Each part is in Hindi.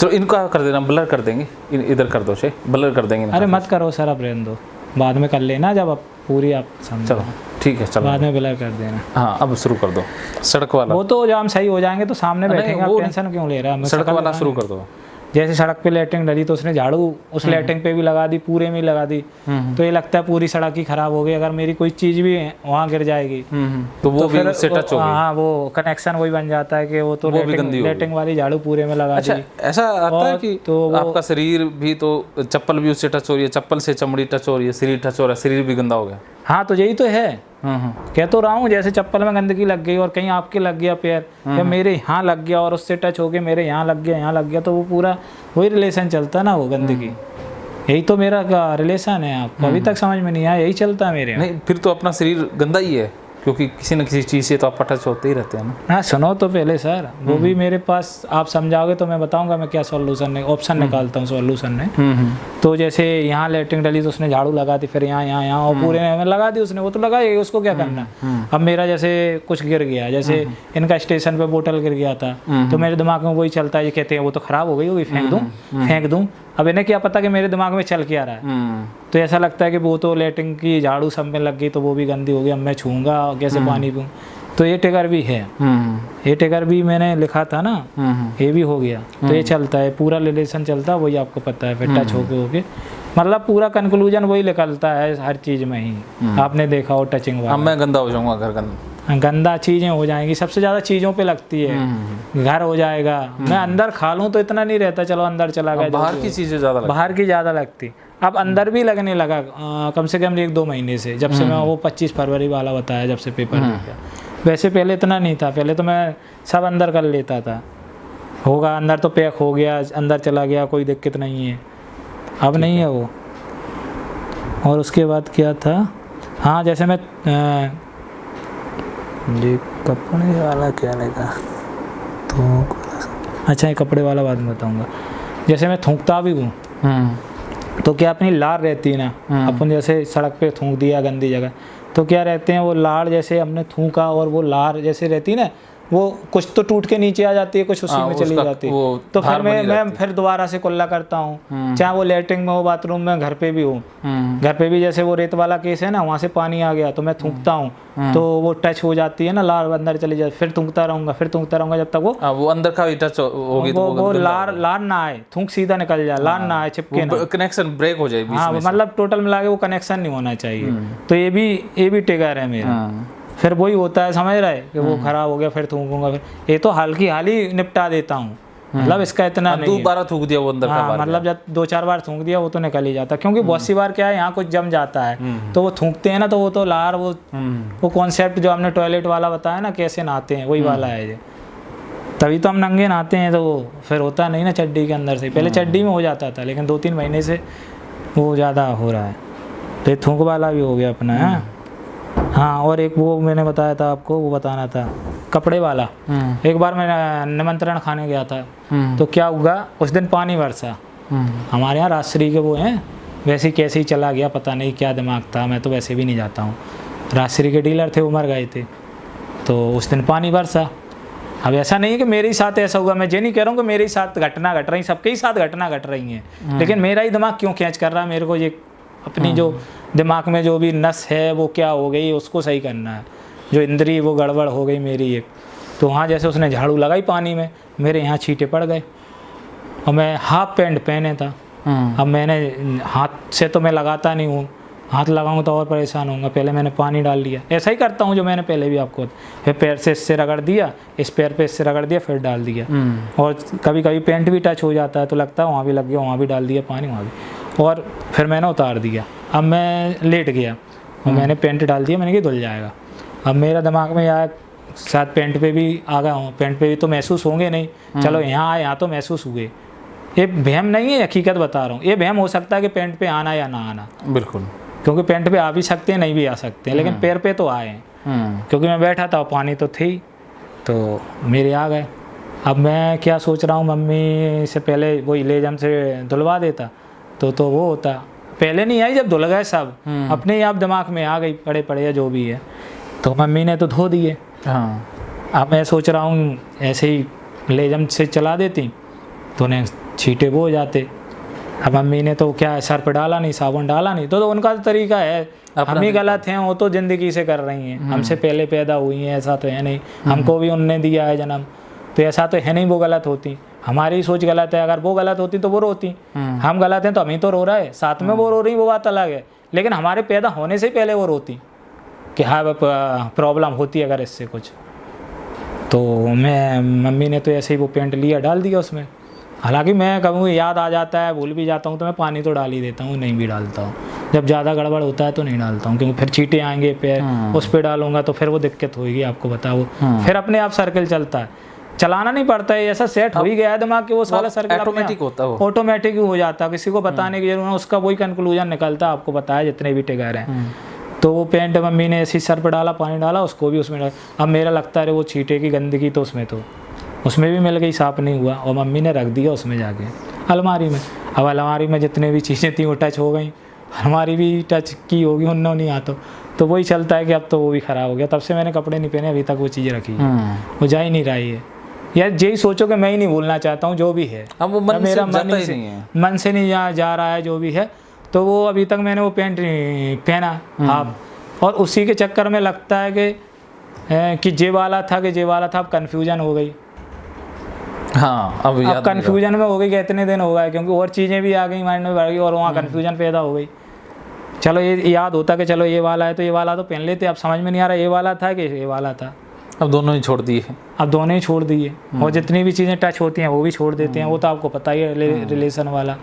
चलो इनका कर देना, ब्लर कर देंगे, इधर कर दो, ब्लर कर देंगे। अरे मत करो सर, अब रहने दो, बाद में कर लेना जब आप पूरी आप समझो। चलो ठीक है, चलो बाद में ब्लर कर देना। हाँ अब शुरू कर दो सड़क वाला। वो तो जब हम सही हो जाएंगे तो सामने बैठेंगे, आप वो टेंशन क्यों ले रहा है? सड़क वाला शुरू कर दो। जैसे सड़क पे लाइटिंग डली तो उसने झाड़ू उस लाइटिंग पे भी लगा दी, पूरे में लगा दी, तो ये लगता है पूरी सड़क ही खराब हो गई। अगर मेरी कोई चीज भी वहाँ गिर जाएगी तो वो भी उससे टच हो गई। हाँ, वो कनेक्शन वही बन जाता है कि वो तो लाइटिंग वाली झाड़ू पूरे में लगा दी। ऐसा आता है कि तो आपका शरीर भी, तो चप्पल भी उससे टच हो रही है, चप्पल से चमड़ी टच हो रही है, शरीर टच हो रहा है, शरीर भी गंदा हो गया। हाँ तो यही तो है, कह तो रहा हूँ, जैसे चप्पल में गंदगी लग गई और कहीं आपके लग गया पैर, या मेरे यहाँ लग गया और उससे टच हो गया, मेरे यहाँ लग गया, यहाँ लग गया, तो वो पूरा वही रिलेशन चलता है ना, वो गंदगी। यही तो मेरा रिलेशन है, आपको अभी तक समझ में नहीं आया? यही चलता है मेरे। नहीं फिर तो अपना शरीर गंदा ही है, क्योंकि किसी न किसी चीज़ से तो आप टच होते ही रहते हैं ना। हाँ सुनो तो पहले सर, वो भी मेरे पास आप समझाओगे तो मैं बताऊंगा मैं क्या सॉल्यूशन है, ऑप्शन निकालता हूँ सॉल्यूशन में। तो जैसे यहाँ लेटरिंग डली तो उसने झाड़ू लगा दी, फिर यहाँ यहाँ यहाँ और पूरे में लगा दी उसने, वो तो लगाएगी, उसको क्या करना। अब मेरा जैसे कुछ गिर गया, जैसे इनका स्टेशन पे बोतल गिर गया था, तो मेरे दिमाग में वही चलता है, ये कहते हैं वो तो खराब हो गई होगी, फेंक दूँ। अब इन्हें क्या पता कि मेरे दिमाग में चल के आ रहा है, तो ऐसा लगता है कि वो तो लेटरिंग की झाड़ू सब में लग गई तो वो भी गंदी हो गई, अब मैं छूँगा कैसे पानी पीऊँ। तो ये ट्रिगर भी है, ये ट्रिगर भी मैंने लिखा था ना, ये भी हो गया। तो ये चलता है, पूरा रिलेशन चलता है, वही आपको पता है, फिर टच होके मतलब पूरा कंक्लूजन वही निकलता है हर चीज़ में ही। आपने देखा हो टचिंग वाला। अब मैं गंदा हो जाऊँगा, घर गंदा चीज़ें हो जाएंगी, सबसे ज़्यादा चीज़ों पे लगती है। घर हो जाएगा, मैं अंदर खा लूँ तो इतना नहीं रहता, चलो अंदर चला गया, बाहर की चीज़ें ज़्यादा, बाहर की ज़्यादा लगती। अब अंदर भी लगने लगा कम से कम 1-2 महीने से, जब से मैं वो 25 फरवरी वाला बताया, जब से पेपर हो गया। वैसे पहले इतना नहीं था, पहले तो मैं सब अंदर कर लेता था, होगा अंदर तो पैक हो गया, अंदर चला गया, कोई दिक्कत नहीं है। अब नहीं है वो। और उसके बाद क्या था, हाँ जैसे मैं ये कपड़े वाला क्या लगा तो, अच्छा ये कपड़े वाला बाद में बताऊँगा। जैसे मैं थूकता भी हूँ तो क्या अपनी लार रहती है ना, अपन जैसे सड़क पे थूक दिया गंदी जगह, तो क्या रहते हैं वो लार, जैसे हमने थूका और वो लार जैसे रहती है ना, वो कुछ तो टूट के नीचे आ जाती है, कुछ उसी में चली जाती है। तो फिर मैं फिर दोबारा से कुल्ला करता हूँ, चाहे वो लेटरिन में हो, बाथरूम में, घर पे भी हो। घर पे भी जैसे वो रेत वाला केस है ना, वहाँ से पानी आ गया तो मैं थूकता हूँ, तो वो टच हो जाती है ना, लार अंदर चली जाती, फिर थूकता रहूँगा जब तक वो अंदर का भी टच होगी, वो लार ना आए, थूक सीधा निकल जाए, लार ना आए, चिपके ना, कनेक्शन ब्रेक हो जाए। हाँ मतलब टोटल मिला के वो कनेक्शन नहीं होना चाहिए। तो ये भी ट्रिगर है मेरा। फिर वही होता है, समझ रहा है कि वो खराब हो गया, फिर थूकूंगा, फिर ये तो हाल ही निपटा देता हूँ, मतलब इसका इतना नहीं। दोबारा थूक दिया वो अंदर का, हाँ मतलब जब 2-4 बार थूक दिया वो तो निकल ही जाता, क्योंकि बहुत सी बार क्या है, यहाँ कुछ जम जाता है तो वो थूकते हैं ना, तो वो तो लार वो कॉन्सेप्ट जो हमने टॉयलेट वाला बताया ना, कैसे नहाते हैं, वही वाला है ये। तभी तो हम नंगे नहाते हैं, तो वो फिर होता नहीं ना चड्डी के अंदर से। पहले चड्डी में हो जाता था, लेकिन 2-3 महीने से वो ज़्यादा हो रहा है। तो ये थूक वाला भी हो गया अपना है। हाँ और एक वो मैंने बताया था आपको, वो बताना था कपड़े वाला। एक बार मैं निमंत्रण खाने गया था, तो क्या हुआ, उस दिन पानी बरसा। हमारे यहाँ राजश्री के वो हैं, वैसे ही कैसे ही चला गया, पता नहीं क्या दिमाग था, मैं तो वैसे भी नहीं जाता हूँ। राजश्री के डीलर थे, वो मर गए थे, तो उस दिन पानी बरसा। अब ऐसा नहीं है कि मेरे ही साथ ऐसा हुआ, मैं ये नहीं कह रहा हूँ कि मेरे ही साथ घटना घट रही, सबके ही साथ घटना घट रही हैं, लेकिन मेरा ही दिमाग क्यों खींच कर रहा है, मेरे को ये अपनी जो दिमाग में जो भी नस है वो क्या हो गई, उसको सही करना है, जो इंद्री वो गड़बड़ हो गई मेरी एक। तो वहाँ जैसे उसने झाड़ू लगाई पानी में, मेरे यहाँ छींटे पड़ गए, और मैं हाफ पैंट पहने था। अब मैंने हाथ से तो मैं लगाता नहीं हूँ, हाथ लगाऊंगा तो और परेशान होऊंगा, पहले मैंने पानी डाल दिया, ऐसा ही करता हूँ जो मैंने पहले भी आपको, फिर पैर से इससे रगड़ दिया, इस पैर पे इससे रगड़ दिया, फिर डाल दिया। और कभी कभी पैंट भी टच हो जाता है तो लगता है वहाँ भी लग गया, वहाँ भी डाल दिया पानी, वहाँ भी, और फिर मैंने उतार दिया। अब मैं लेट गया और मैंने पैंट डाल दिया, मैंने कहा धुल जाएगा। अब मेरा दिमाग में यार शायद पैंट पे भी आ गया हूँ, पैंट पे भी तो महसूस होंगे नहीं, चलो यहाँ आए, यहाँ तो महसूस हुए। ये वहम नहीं है, हकीकत बता रहा हूँ। ये वहम हो सकता है कि पैंट पे आना या ना आना, बिल्कुल, क्योंकि पैंट पे आ भी सकते हैं, नहीं भी आ सकते हैं, लेकिन पैर पे तो आए हैं, क्योंकि मैं बैठा था, पानी तो थी, तो मेरे आ गए। अब मैं क्या सोच रहा हूँ, मम्मी से पहले वही लेजम से धुलवा देता तो वो होता, पहले नहीं आई, जब धुल गए सब अपने आप दिमाग में आ गई, पड़े पड़े या जो भी है, तो मम्मी ने तो धो दिए। हाँ अब मैं सोच रहा हूँ ऐसे ही लेजम से चला देती तो उन्हें छींटे वो हो जाते। अब मम्मी ने तो क्या है, सर पे डाला नहीं, साबुन डाला नहीं, तो उनका तरीका है। हम ही गलत हैं, वो तो ज़िंदगी से कर रही हैं, हमसे पहले पैदा हुई हैं, ऐसा तो है नहीं, हमको भी उनने दिया है जन्म, तो ऐसा तो है नहीं वो गलत होती। हमारी सोच गलत है, अगर वो गलत होती तो वो रोती, हम गलत हैं तो हम ही तो रो रहे हैं, साथ में वो रो रही, वो बात अलग है, लेकिन हमारे पैदा होने से पहले वो रोती कि हाँ प्रॉब्लम होती है अगर इससे कुछ। तो मम्मी ने तो ऐसे ही वो पेंट लिया, डाल दिया उसमें। हालांकि मैं कभी याद आ जाता है, भूल भी जाता हूँ, तो मैं पानी तो डाल ही देता हूँ, नहीं भी डालता हूँ। जब ज़्यादा गड़बड़ होता है तो नहीं डालता हूँ, क्योंकि फिर छींटे आएंगे पैर, उस पर डालूंगा तो फिर वो दिक्कत होगी, आपको बताओ। फिर अपने आप सर्कल चलता है, चलाना नहीं पड़ता है, ऐसा सेट हो ही गया है दिमाग कि वो सारा सर्कल ऑटोमेटिक होता है, ऑटोमेटिक ही हो जाता है, किसी को बताने की जरूरत है, उसका वही कंक्लूजन निकलता है, आपको बताया जितने भी टिगर हैं। तो वो पेंट मम्मी ने ऐसे सर पर डाला, पानी डाला, उसको भी उसमें डाला। अब मेरा लगता है वो छींटे की गंदगी तो उसमें भी मिल गई, साफ नहीं हुआ, और मम्मी ने रख दिया उसमें जाके अलमारी में। अब अलमारी में जितने भी चीज़ें थी वो टच हो गई, अलमारी भी टच की होगी उन्होंने, नहीं आता तो वही चलता है कि अब तो वो भी ख़राब हो गया। तब से मैंने कपड़े नहीं पहने, अभी तक वो चीज़ें रखी है, वो जा ही नहीं रही है। यार यही सोचो कि मैं ही नहीं भूलना चाहता हूँ जो भी है, अब वो मन मेरा मन से नहीं जा रहा है जो भी है, तो वो अभी तक मैंने वो पेंट नहीं पहना आप, और उसी के चक्कर में लगता है कि जे वाला था अब कन्फ्यूजन हो गई। हाँ, अब कन्फ्यूजन में हो गई कि इतने दिन हो गए, क्योंकि और चीज़ें भी आ गई माइंड में बढ़ गई, और वहाँ कन्फ्यूजन पैदा हो गई। चलो ये याद होता कि चलो ये वाला है तो ये वाला तो पहन लेते, अब समझ में नहीं आ रहा ये वाला था कि ये वाला था। अब दोनों ही छोड़ दिए, और जितनी भी चीज़ें टच होती हैं वो भी छोड़ देते हैं। वो तो आपको पता ही है, रिलेशन वाला,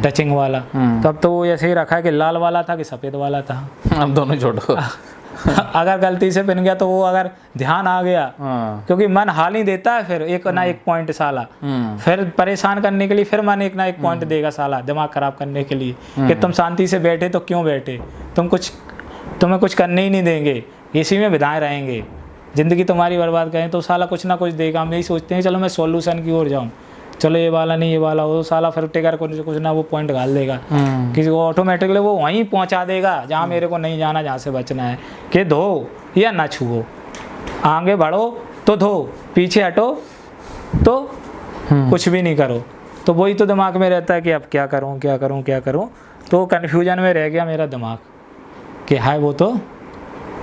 टचिंग वाला। तो अब तो वो ऐसे ही रखा है कि लाल वाला था कि सफ़ेद वाला था, अब दोनों ही छोड़ो। अगर गलती से पहन गया तो वो अगर ध्यान आ गया, क्योंकि मन हाल ही देता है, फिर एक ना एक पॉइंट साला, फिर परेशान करने के लिए फिर मन एक ना एक पॉइंट देगा साला, दिमाग खराब करने के लिए कि तुम शांति से बैठे तो क्यों बैठे, तुम्हें कुछ करने ही नहीं देंगे, इसी में विधाएं रहेंगे, ज़िंदगी तुम्हारी बर्बाद करें, तो साला कुछ ना कुछ देगा। हम यही सोचते हैं चलो मैं सॉल्यूशन की ओर जाऊँ, चलो ये वाला नहीं ये वाला हो, साला फिर टिकर कुछ ना वो पॉइंट घाल देगा, किसी को ऑटोमेटिकली वो वहीं पहुंचा देगा जहां मेरे को नहीं जाना, जहां से बचना है, कि धो या ना छुओ, आगे बढ़ो तो धो, पीछे हटो तो कुछ भी नहीं करो। तो वही तो दिमाग में रहता है कि अब क्या करूं। तो कन्फ्यूजन में रह गया मेरा दिमाग कि हाय वो तो,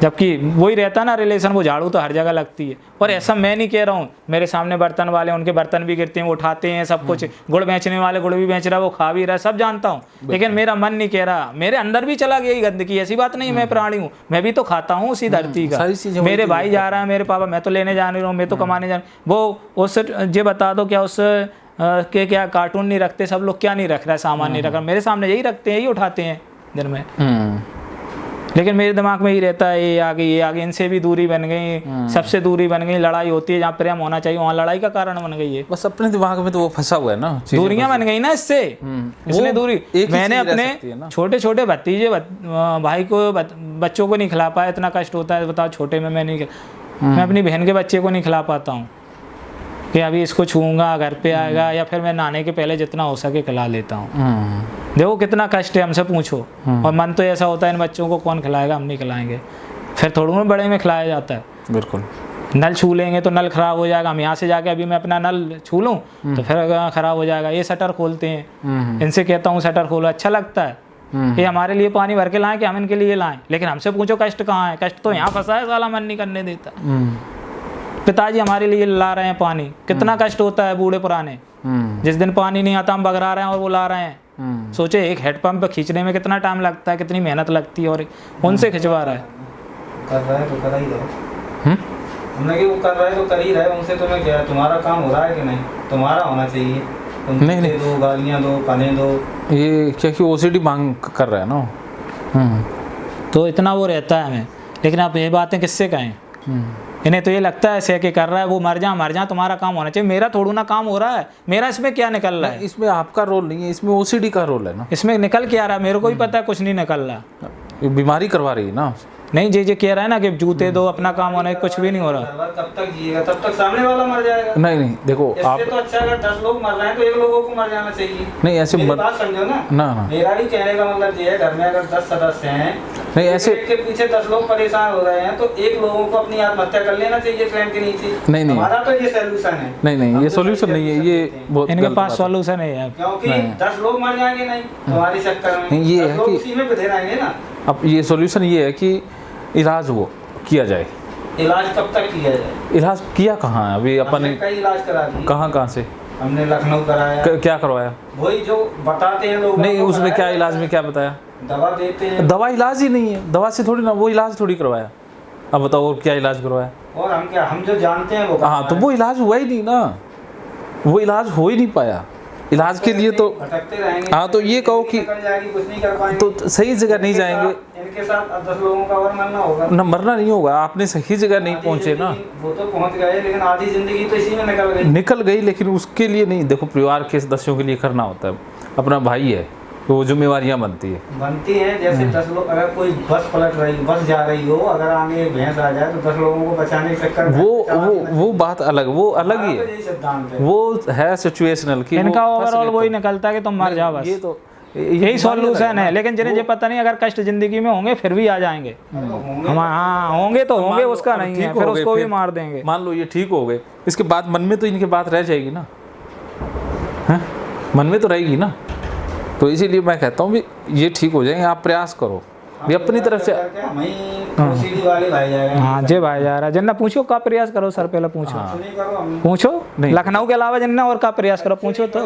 जबकि वही रहता ना रिलेशन, वो झाड़ू तो हर जगह लगती है। और ऐसा मैं नहीं कह रहा हूँ, मेरे सामने बर्तन वाले, उनके बर्तन भी गिरते हैं, वो उठाते हैं सब कुछ, गुड़ बेचने वाले गुड़ भी बेच रहा है, वो खा भी रहा है, सब जानता हूँ, लेकिन मेरा मन नहीं कह रहा, मेरे अंदर भी चला गया गंदगी। ऐसी बात नहीं, मैं प्राणी हूँ, मैं भी तो खाता हूँ उसी धरती का। मेरे भाई जा रहा है, मेरे पापा, मैं तो लेने जा नहीं रहा हूँ, मैं तो कमाने जा, वो उस ये बता दो क्या उस के क्या कार्टून नहीं रखते सब लोग, क्या नहीं रख रहा है, सामान नहीं रख रहा, मेरे सामने यही रखते हैं, यही उठाते हैं दिन में। लेकिन मेरे दिमाग में ही रहता है ये आ गई, इनसे भी दूरी बन गई, सबसे दूरी बन गई, लड़ाई होती है जहाँ प्रेम होना चाहिए वहाँ लड़ाई का कारण बन गई है। बस अपने दिमाग में तो वो फंसा हुआ है ना, दूरियां बन गई ना इससे, इसने दूरी। मैंने अपने छोटे छोटे भतीजे भाई को बच्चों को नहीं खिला पाया, इतना कष्ट होता है बताओ, छोटे में मैं अपनी बहन के बच्चे को नहीं खिला पाता हूँ कि अभी इसको छूऊंगा घर पे आएगा, या फिर मैं नहाने के पहले जितना हो सके खिला लेता हूँ। देखो कितना कष्ट है, हमसे पूछो। और मन तो ऐसा होता है इन बच्चों को कौन खिलाएगा, हम नहीं खिलाएंगे, फिर थोड़ा बड़े में खिलाया जाता है। बिल्कुल, नल छू लेंगे तो नल खराब हो जाएगा, हम यहाँ से जाके अभी मैं अपना नल छू लूँ तो फिर खराब हो जाएगा। ये शटर खोलते हैं, इनसे कहता हूँ शटर खोलो, अच्छा लगता है, ये हमारे लिए पानी भर के लाएं कि हम इनके लिए लाएं, लेकिन हमसे पूछो कष्ट कहाँ है, कष्ट तो यहाँ फंसा है, साला मन नहीं करने देता। पिताजी हमारे लिए ला रहे हैं पानी, कितना कष्ट होता है बूढ़े पुराने, जिस दिन पानी नहीं आता हम बगरा रहे हैं और वो ला रहे हैं। सोचे एक हेड पंप खींचने में कितना टाइम लगता है, कितनी मेहनत लगती है, और उनसे खिंचवा रहा है। कर रहा है तो कर ही रहे, हमने कि वो कर रहा है तो कर ही रहे, उनसे तुम्हें क्या, तुम्हारा काम हो रहा है कि नहीं, तुम्हारा होना चाहिए, नहीं दो गालियाँ दो, पाने दो, ये क्या कि ओसीडी मांग कर रहा है ना। तो इतना वो रहता है हमें, लेकिन आप ये बातें किससे कहें, इन्हें तो ये लगता है ऐसे कि कर रहा है वो, मर जा, तुम्हारा काम होना चाहिए, मेरा थोड़ा ना काम हो रहा है, मेरा इसमें क्या निकल रहा है, इसमें आपका रोल नहीं है, इसमें ओसीडी का रोल है ना, इसमें निकल क्या रहा है, मेरे को भी पता है कुछ नहीं निकल रहा, बीमारी करवा रही है ना। नहीं जे कह रहा है ना कि जूते दो अपना काम होना है, कुछ भी नहीं हो रहा। सरवर कब तक जिएगा, तब तक सामने वाला मर जाएगा। नहीं नहीं देखो आप, इससे तो अच्छा अगर 10 लोग मर रहे हैं तो 1 लोगों को मर जाना चाहिए। नहीं ऐसे मेरी बात समझो ना। ना मेरा भी कहने का मतलब ये है, घर में अगर 10 सदस्य हैं, नहीं ऐसे एक के पीछे 10 लोग परेशान हो रहे हैं, तो 1 लोगों को अपनी आत्महत्या कर लेना चाहिए ट्रेन के नीचे। नहीं नहीं हमारा तो ये सोल्यूशन है। नहीं हम ये तो सोल्यूशन नहीं है, ये बहुत इनके गलत पास बात है। सॉल्यूशन है। क्योंकि नहीं। 10 लोग मर जाएंगे नहीं तुम्हारे चक्कर में, नहीं, ये 10 है लोग कि- उसी में बधे रहेंगे ना। अब ये सोल्यूशन ये है कि इलाज वो किया जाए। इलाज कब तक किया जाए? इलाज किया कहाँ है अभी अपन हमने ने? कई इलाज करा दिए। कहाँ से? हमने लखनऊ कराया। क्या करवाया? वही जो बताते हैं लोग। नहीं उसमें क्या इलाज में क्या बताया? दवा देते हैं। दवा इलाज ही नहीं है, दवा से थोड़ी ना, वो इलाज थोड़ी करवाया। अब बताओ और क्या इलाज करवाया? और हम जो जानते हैं वो हाँ तो वो इलाज हुआ ही नहीं ना, वो इलाज हो ही नहीं पाया। इलाज के लिए तो भटकते रहेंगे। हाँ तो ये कहो कि निकल जाएगी, कुछ नहीं कर पाएंगे। तो सही जगह नहीं जाएंगे इनके साथ 10 लोगों का और मरना होगा ना, मरना नहीं होगा। आपने सही जगह नहीं पहुंचे ना, वो तो पहुंच गए, लेकिन आधी जिंदगी तो इसी में निकल गई। लेकिन उसके लिए नहीं, देखो परिवार के सदस्यों के लिए करना होता है, अपना भाई है तो वो जिम्मेवारियां बनती है। जैसे 10 लोग, अगर कोई बस पलट रही, बस जा रही हो, अगर आगे एक भैंस आ जाए तो 10 लोगों को बचाने के चक्कर में वो बात अलग, वो अलग ही तो है, यही सिद्धांत है। वो है सिचुएशनल की। इनका वो फंस ओवरऑल गए वही तो- निकलता है कि तुम मर जाओ बस, ये तो यही सॉल्यूशन है। लेकिन जिन्हें ये पता नहीं, अगर कष्ट जिंदगी में होंगे फिर भी आ जाएंगे। हम हाँ होंगे तो होंगे, उसका नहीं है, फिर उसको भी मार देंगे। मान लो ये ठीक हो गए, इसके बाद मन में तो इनके बात रह जाएगी ना, हैं? मन में तो रहेगी ना। तो इसीलिए मैं कहता हूँ भी ये ठीक हो जाएंगे, आप प्रयास करो भी अपनी तरफ से। OCD वाले भाई जा रहे हैं। हाँ जे भाई जा रहा है, जिन्ना पूछो का प्रयास करो सर, पहले पूछो सुनी करो हमने। पूछो नहीं। लखनऊ के अलावा जिन्ना और का प्रयास करो पूछो तो,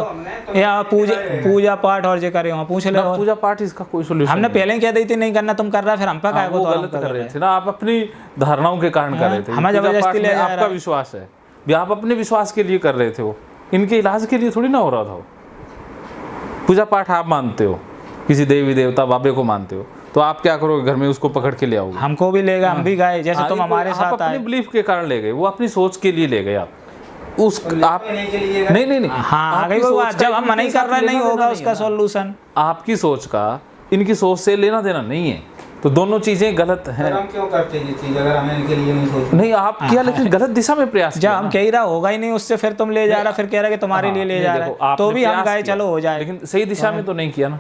या पूजा पाठ और जे करे वहाँ पूछ ले। और पूजा पाठ इसका कोई सोल्यूशन हमने पहले ही कह दी थी नहीं करना, तुम कर रहा है, फिर हम पे काय को वो तो गलत कर रहे थे ना, आप अपनी धारणाओं के कारण कर रहे थे। हमें पूजा जबरदस्ती पाठ ले में जा आपका रहा है। विश्वास है भी, आप अपने विश्वास के लिए कर रहे थे, वो इनके इलाज के लिए थोड़ी ना हो रहा था। वो पूजा पाठ आप मानते हो, किसी देवी देवता बाबे को मानते हो, तो आप क्या करोगे, घर में उसको पकड़ के ले आओगे। हमको भी लेगा, हम भी गए, जैसे तुम हमारे आप साथ अपने आए। बिलीफ के कारण ले गए, वो अपनी सोच के लिए ले गए आप आप के लिए नहीं हाँ आ आपकी गई वो सोच बात, का जब हम मना ही इनके कर साथ रहे नहीं लेना होगा देना उसका है ना। सॉल्यूशन। आपकी सोच का इनकी सोच से लेना देना नहीं है, तो दोनों चीजें गलत हैं। हम क्यों करते हैं ये चीज, अगर हमें इनके लिए नहीं सोचते? नहीं आप किया, लेकिन गलत दिशा में प्रयास जब किया हम ना। कह रहा होगा ही नहीं उससे, फिर तुम ले जा रहा, फिर कह रहा कि तुम्हारे लिए ले नहीं, जा रहा देखो, है, तो आपने भी हम प्रयास गए किया, चलो हो जाए, लेकिन सही दिशा में तो नहीं किया ना।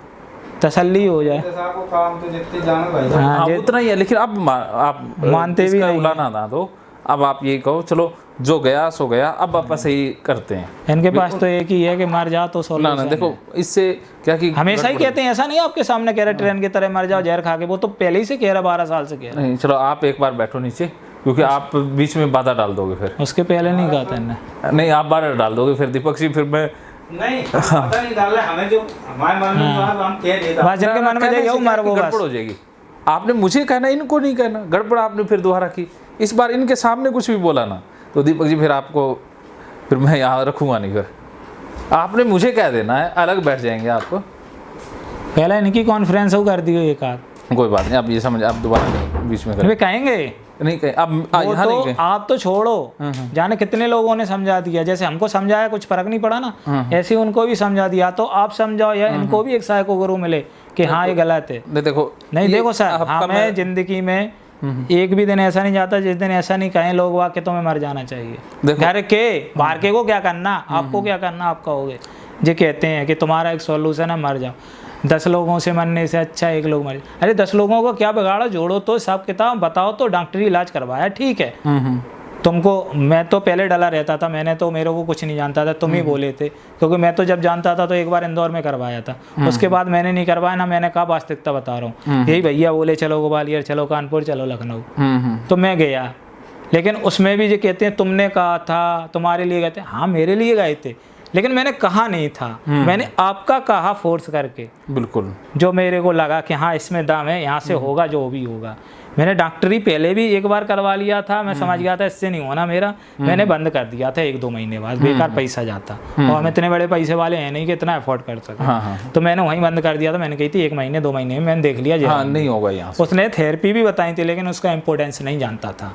तसल्ली हो जाए। जैसा आपको काम तो जितने जानो भाई। हाँ, हाँ जे- उतना ही है, लेकिन अब आप मानते भी इसका नहीं। उलाना ना दो। अब आप ये कहो चलो जो गया सो गया, अब आप सही करते हैं। इनके पास तो एक ही है कि मर जाओ तो ना सॉल्यूशन। देखो इससे क्या कि हमेशा ही कहते हैं, ऐसा नहीं आपके सामने कह रहे ट्रेन की तरह मर जाओ जहर खा के, वो तो पहले ही से कह रहा, 12 साल से कह रहा। नहीं चलो आप एक बार बैठो नीचे, क्योंकि आप बीच में बाधा डाल दोगे फिर। उसके पहले नहीं कहा था इनने। नहीं आप बाधा डाल दोगे फिर दीपक जी, फिर मैं नहीं पता नहीं डाल रहे, हमें जो हमारे मन में बात हम कह देता। बस जिनके मन में जाए यही मार वो गड़बड़ हो बस। जाएगी। आपने मुझे कहना, इनको नहीं कहना, गड़बड़ आपने फिर दोबारा की। इस बार इनके सामने कुछ भी बोला ना तो दीपक जी फिर आपको, फिर मैं यहाँ रखूँगा नहीं, फिर आपने मुझे कह देना है, अलग बैठ जाएंगे आपको। पहले इनकी कॉन्फ्रेंस हो कर दी हो एक आध, कोई बात नहीं, आप ये समझ, आप दोबारा बीच में करें वे कहेंगे नहीं कहें, अब वो यहाँ नहीं तो कहें। आप तो छोड़ो, जाने कितने लोगों ने समझा दिया, जैसे हमको समझाया कुछ फर्क नहीं पड़ा ना, ऐसे ही उनको भी समझा दिया। तो आप समझाओ या इनको भी एक सहायक गुरु मिले कि हाँ ये गलत है। नहीं देखो, नहीं ये देखो सर, आपका हमें जिंदगी में एक भी दिन ऐसा नहीं जाता जिस दिन ऐसा नहीं कहें लोग वाक्य तुम्हें मर जाना चाहिए। देखो। घर के बाहर के को क्या करना, आपको क्या करना, आप कहोगे जो कहते हैं कि तुम्हारा एक सॉल्यूशन है मर जाओ। 10 लोगों से मरने से अच्छा 1 लोग मर जाए। अरे 10 लोगों को क्या बिगाड़ो, जोड़ो तो सब किताब बताओ तो डॉक्टरी इलाज करवाया, ठीक है। तुमको, मैं तो पहले डला रहता था, मैंने तो मेरे को कुछ नहीं जानता था, तुम ही बोले थे, क्योंकि मैं तो जब जानता था तो एक बार इंदौर में करवाया था, उसके बाद मैंने नहीं करवाया ना, मैंने कहा वास्तविकता बता रहा हूँ। यही भैया बोले चलो ग्वालियर, चलो कानपुर, चलो लखनऊ, तो मैं गया। लेकिन उसमें भी जो कहते हैं तुमने कहा था, तुम्हारे लिए गए थे, हाँ मेरे लिए गए थे, लेकिन मैंने कहा नहीं था, मैंने आपका कहा फोर्स करके, बिल्कुल जो मेरे को लगा कि हाँ इसमें दम है, यहाँ से होगा जो भी होगा। मैंने डॉक्टरी पहले भी एक बार करवा लिया था, मैं समझ गया था इससे नहीं होना मेरा, मैंने बंद कर दिया था 1-2 महीने बाद, बेकार पैसा जाता, और हम इतने बड़े पैसे वाले हैं नहीं कि इतना अफोर्ड कर सके। हाँ। तो मैंने वहीं बंद कर दिया था। मैंने कही थी 1 महीने 2 महीने में मैंने देख लिया हाँ नहीं होगा यहाँ से। उसने थेरेपी भी बताई थी, लेकिन उसका इम्पोर्टेंस नहीं जानता था,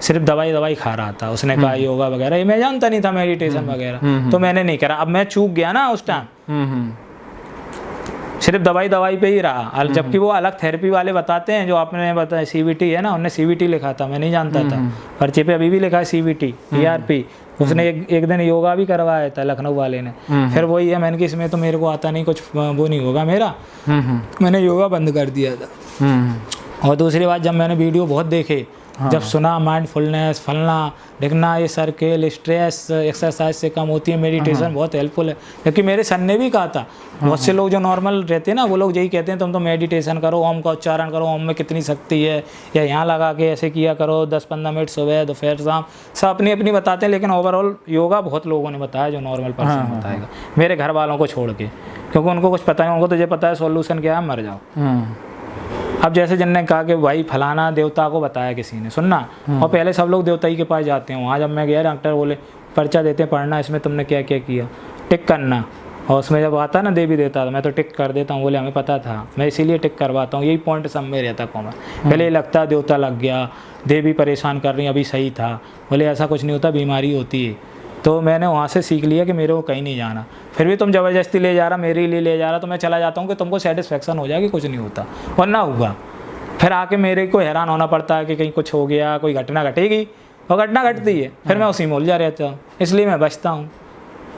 सिर्फ दवाई खा रहा था। उसने कहा योगा वगैरह, ये मैं जानता नहीं था, मेडिटेशन वगैरह, तो मैंने नहीं करा। अब मैं चूक गया ना उस टाइम, सिर्फ दवाई पे ही रहा। और जबकि वो अलग थेरेपी वाले बताते हैं, जो आपने बताया CBT है ना, उनने CBT लिखा था, मैं नहीं जानता था, पर्चे पे अभी भी लिखा है CBT ERP। उसने एक दिन योगा भी करवाया था लखनऊ वाले ने। फिर वही है, मैंने कि इसमें तो मेरे को आता नहीं, कुछ वो नहीं होगा मेरा, मैंने योगा बंद कर दिया था। और दूसरी बात, जब मैंने वीडियो बहुत देखे, जब सुना माइंडफुलनेस फलना लिखना, ये सर्किल स्ट्रेस एक्सरसाइज से कम होती है, मेडिटेशन बहुत हेल्पफुल है। क्योंकि मेरे सन ने भी कहा था, बहुत से लोग जो नॉर्मल रहते हैं ना, वो लोग यही कहते हैं तुम तो मेडिटेशन करो, ओम का उच्चारण करो, ओम में कितनी शक्ति है, या यहाँ लगा के ऐसे किया करो 10-15 मिनट सुबह दोपहर शाम, सब अपनी अपनी बताते हैं। लेकिन ओवरऑल योगा बहुत लोगों ने बताया, जो नॉर्मल पर्सन बताएगा, मेरे घर वालों को छोड़ के, क्योंकि उनको कुछ पता है, उनको तुझे पता है सॉल्यूशन क्या है, मर जाओ। अब जैसे जिनने कहा कि भाई फलाना देवता को बताया किसी ने, सुनना, और पहले सब लोग देवता ही के पास जाते हैं। वहाँ जब मैं गया, डॉक्टर बोले पर्चा देते हैं, पढ़ना, इसमें तुमने क्या क्या किया, टिक करना। और उसमें जब आता ना देवी देवता, मैं तो टिक कर देता हूँ। बोले हमें पता था, मैं इसीलिए टिक करवाता हूँ, यही पॉइंट सब में रहता कॉमन। पहले लगता देवता लग गया, देवी परेशान कर रही, अभी सही था। बोले ऐसा कुछ नहीं होता, बीमारी होती है। तो मैंने वहाँ से सीख लिया कि मेरे को कहीं नहीं जाना। फिर भी तुम ज़बरदस्ती ले जा रहा, मेरे लिए ले जा रहा, तो मैं चला जाता हूँ कि तुमको सेटिस्फेक्शन हो जाएगी, कुछ नहीं होता, और ना हुआ। फिर आके मेरे को हैरान होना पड़ता है कि कहीं कुछ हो गया, कोई घटना घटेगी, और घटना घटती है, फिर मैं उसी में उलझा रहता हूँ। इसलिए मैं बचता हूँ,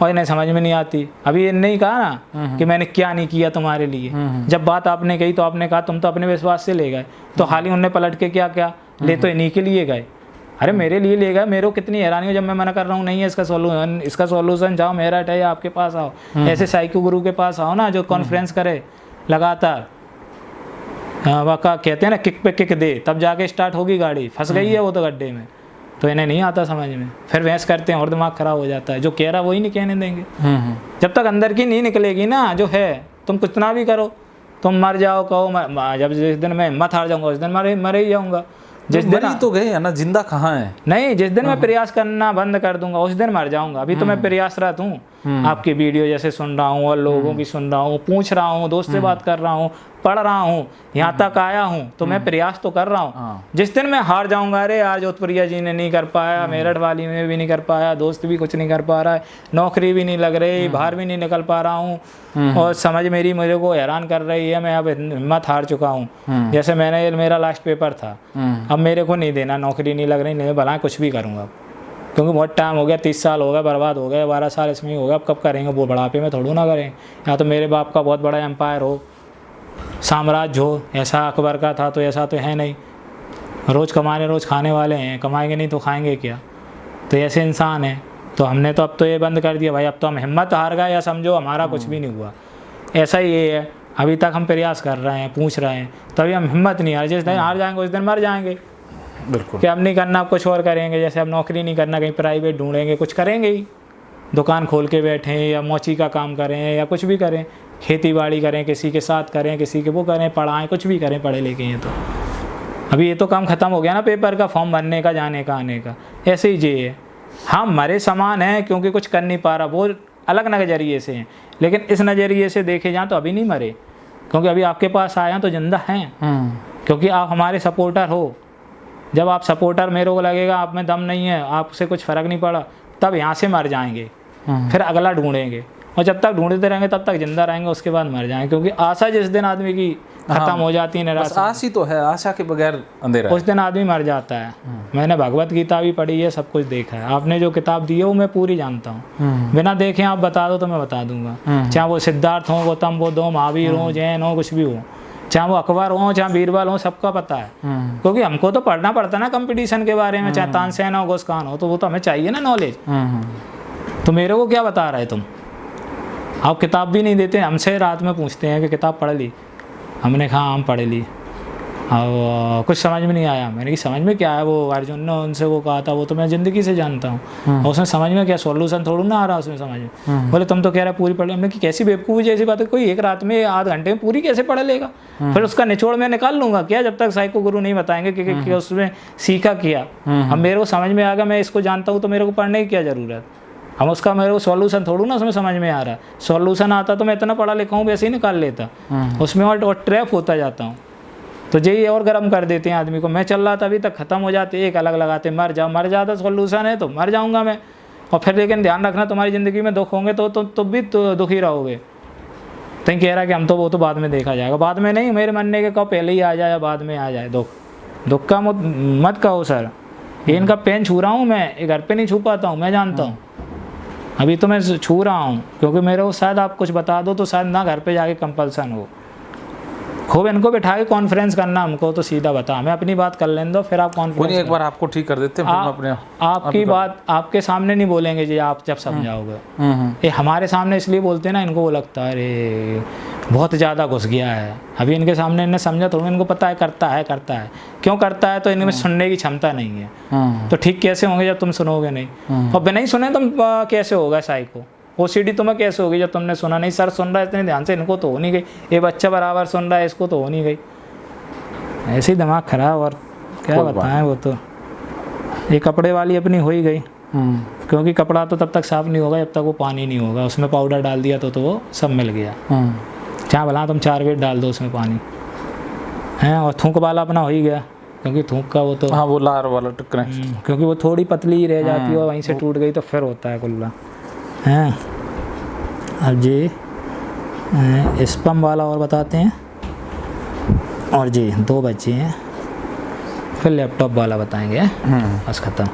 और इन्हें समझ में नहीं आती। अभी ये नहीं कहा ना कि मैंने क्या नहीं किया तुम्हारे लिए। जब बात आपने कही तो आपने कहा तुम तो अपने विश्वास से ले गए, तो हाल ही उनने पलट के क्या क्या ले तो इन्हीं के लिए गए। अरे मेरे लिए ले गए, मेरे को कितनी हैरानी हो जब मैं मना कर रहा हूँ, नहीं है इसका सॉल्यूशन, जाओ मेरठ है या आपके पास आओ, ऐसे साइको गुरु के पास आओ ना, जो कॉन्फ्रेंस करे लगातार, वाका कहते हैं ना, किक पे किक दे, तब जाके स्टार्ट होगी गाड़ी। फंस गई है वो तो गड्ढे में, तो इन्हें नहीं आता समझ में, फिर बहस करते हैं और दिमाग खराब हो जाता है। जो कह रहा वही नहीं कहने देंगे। जब तक अंदर की नहीं निकलेगी ना, जो है, तुम कितना भी करो, तुम मर जाओ कहो, जब जिस दिन मैं हिम्मत हार जाऊंगा उस दिन मर ही जाऊंगा। जिस दिन तो गए है ना, जिंदा कहाँ है? नहीं, जिस दिन मैं प्रयास करना बंद कर दूंगा उस दिन मर जाऊंगा। अभी तो मैं प्रयासरत हूँ, आपकी वीडियो जैसे सुन रहा हूँ, और लोगों की सुन रहा हूँ, पूछ रहा हूँ, दोस्त से बात कर रहा हूँ, पढ़ रहा हूँ, यहाँ तक आया हूँ, तो मैं प्रयास तो कर रहा हूँ। जिस दिन मैं हार जाऊंगा, अरे यार जोधपुरिया जी ने नहीं कर पाया, मेरठ वाली ने भी नहीं कर पाया, दोस्त भी कुछ नहीं कर पा रहा है, नौकरी भी नहीं लग रही, बाहर भी नहीं निकल पा रहा हूँ, और समझ मेरे को हैरान कर रही है, मैं अब हिम्मत हार चुका हूँ। जैसे मेरा लास्ट पेपर था, अब मेरे को नहीं देना, नौकरी नहीं लग रही, नहीं भला कुछ भी करूँगा, क्योंकि बहुत टाइम हो गया, 30 साल हो गए, बर्बाद हो गए, 12 साल इसमें ही हो गया, अब कब करेंगे, वो बुढ़ापे में थोड़ा ना करें। या तो मेरे बाप का बहुत बड़ा एम्पायर हो, साम्राज्य हो, ऐसा अकबर का था, तो ऐसा तो है नहीं, रोज़ कमाने रोज़ खाने वाले हैं, कमाएंगे नहीं तो खाएंगे क्या, तो ऐसे इंसान हैं। तो हमने तो अब तो ये बंद कर दिया भाई, अब तो हम हिम्मत हार गए, या समझो हमारा कुछ भी नहीं हुआ, ऐसा ही ये है। अभी तक हम प्रयास कर रहे हैं, पूछ रहे हैं, तभी हम हिम्मत नहीं हार, जिस दिन हार जाएंगे उस दिन मर जाएंगे। बिल्कुल, कि अब नहीं करना, अब कुछ और करेंगे, जैसे अब नौकरी नहीं करना, कहीं प्राइवेट ढूंढेंगे, कुछ करेंगे ही, दुकान खोल के बैठें, या मोची का काम करें, या कुछ भी करें, खेती बाड़ी करें, किसी के साथ करें, किसी के वो करें, पढ़ाएं, कुछ भी करें, पढ़े लिखे हैं। तो अभी ये तो काम ख़त्म हो गया ना, पेपर का, फॉर्म भरने का, जाने का, आने का, ऐसे ही ये है। हाँ, मरे समान है, क्योंकि कुछ कर नहीं पा रहा, वो अलग नज़रिए से हैं, लेकिन इस नज़रिए से देखे जाएँ तो अभी नहीं मरे, क्योंकि अभी आपके पास आए हैं तो जिंदा हैं, क्योंकि आप हमारे सपोर्टर हो। जब आप सपोर्टर, मेरे को लगेगा आप में दम नहीं है, आपसे कुछ फ़र्क नहीं पड़ा, तब यहाँ से मर जाएंगे, फिर अगला ढूंढेंगे, और जब तक ढूंढते रहेंगे तब तक जिंदा रहेंगे, उसके बाद मर जाएंगे। क्योंकि आशा जिस दिन आदमी की खत्म हो जाती है, निराशा, आशा ही तो है, आशा के बगैर अंधेरा, उस दिन आदमी मर जाता है। मैंने भगवत गीता भी पढ़ी है, सब कुछ देखा है। आपने जो किताब दी है वो मैं पूरी जानता हूँ, बिना देखे आप बता दो तो मैं बता दूंगा, चाहे वो सिद्धार्थ हो, गौतम बुद्ध हो, महावीर हो, जैन हो, कुछ भी हो, चाहे वो अकबर हो, चाहे बीरबल हो, सबका पता है। क्योंकि हमको तो पढ़ना पड़ता है ना कंपटीशन के बारे में, चाहे तानसेन हो, घोष खान हो, तो वो तो हमें चाहिए ना नॉलेज। तो मेरे को क्या बता रहे तुम? आप किताब भी नहीं देते, हमसे रात में पूछते हैं कि किताब पढ़ ली, हमने कहा हम पढ़ ली, और कुछ समझ में नहीं आया। मैंने कि समझ में क्या है, वो अर्जुन ने उनसे वो कहा था, वो तो मैं ज़िंदगी से जानता हूँ, और उसमें समझ में क्या, सॉल्यूशन थोड़ा ना आ रहा उसमें समझ में। बोले तुम तो कह रहा पूरी पढ़ ली। हमने कि कैसी बेवकूफ़ी जैसी बात है, कोई एक रात में आध घंटे में पूरी कैसे पढ़ लेगा? फिर उसका निचोड़ मैं निकाल लूँगा क्या, जब तक साइको गुरु नहीं बताएंगे कि उसमें सीखा किया। अब मेरे को समझ में आ गया, मैं इसको जानता हूँ, तो मेरे को पढ़ने की क्या ज़रूरत? हम उसका मेरे को सॉल्यूशन थोड़ा ना उसमें समझ में आ रहा है। सॉल्यूशन आता तो मैं इतना पढ़ा लिखा हूँ वैसे ही निकाल लेता, उसमें और ट्रैप होता जाता हूँ। तो यही और गर्म कर देते हैं आदमी को। मैं चल रहा था अभी तक, ख़त्म हो जाते, एक अलग लगाते, मर जाता सॉल्यूशन है तो मर जाऊँगा मैं। और फिर लेकिन ध्यान रखना, तुम्हारी ज़िंदगी में दुख होंगे तो भी तो दुखी रहोगे। तो कह रहा कि हम तो वो तो बाद में देखा जाएगा। बाद में नहीं, मेरे मानने के कहो पहले ही आ जाए या बाद में आ जाए। दुख का मत कहो सर। ये इनका पेन छू रहा हूँ मैं, ये घर पे नहीं छू पाता हूँ, मैं जानता हूँ। अभी तो मैं छू रहा हूँ क्योंकि मेरे को शायद आप कुछ बता दो तो शायद ना घर पे जाके कंपल्सन हो। खूब इनको बैठा के कॉन्फ्रेंस करना हमको, तो सीधा बता, हमें अपनी बात कर लेने दो, फिर आप कॉन्फ्रेंस एक बार आपको ठीक कर देते हैं, अपने आपकी बात आप सामने नहीं बोलेंगे जी, आप जब समझाओगे। ये हमारे सामने इसलिए बोलते हैं ना, इनको वो लगता है अरे बहुत ज़्यादा घुस गया है। अभी इनके सामने इन्हें समझा तो इनको पता है करता है क्यों करता है, तो इनमें सुनने की क्षमता नहीं है। तो ठीक कैसे होंगे जब तुम सुनोगे नहीं, और बिना ही सुने तुम कैसे होगा साइको, OCD तुम्हें कैसे होगी जब तुमने सुना नहीं। सर सुन रहा है इतने ध्यान से, इनको तो हो नहीं गई। ये बच्चा बराबर सुन रहा है, इसको तो हो नहीं गई। ऐसे ही दिमाग खराब, और क्या बताएं। वो तो ये कपड़े वाली अपनी हो ही गई, क्योंकि कपड़ा तो तब तक साफ नहीं होगा जब तक वो पानी नहीं होगा। उसमें पाउडर डाल दिया तो वो सब मिल गया। चाहे भला तुम 4 वेट डाल दो उसमें पानी है। और थूक वाला अपना हो ही गया, क्योंकि थूक का वो तो वो लार वाला कनेक्शन, क्योंकि वो थोड़ी पतली रह जाती है और वहीं से टूट गई तो फिर होता है कुल्ला हैं। अब जी स्पम वाला और बताते हैं, और जी 2 बच्चे हैं, फिर लैपटॉप वाला बताएंगे, बस ख़त्म।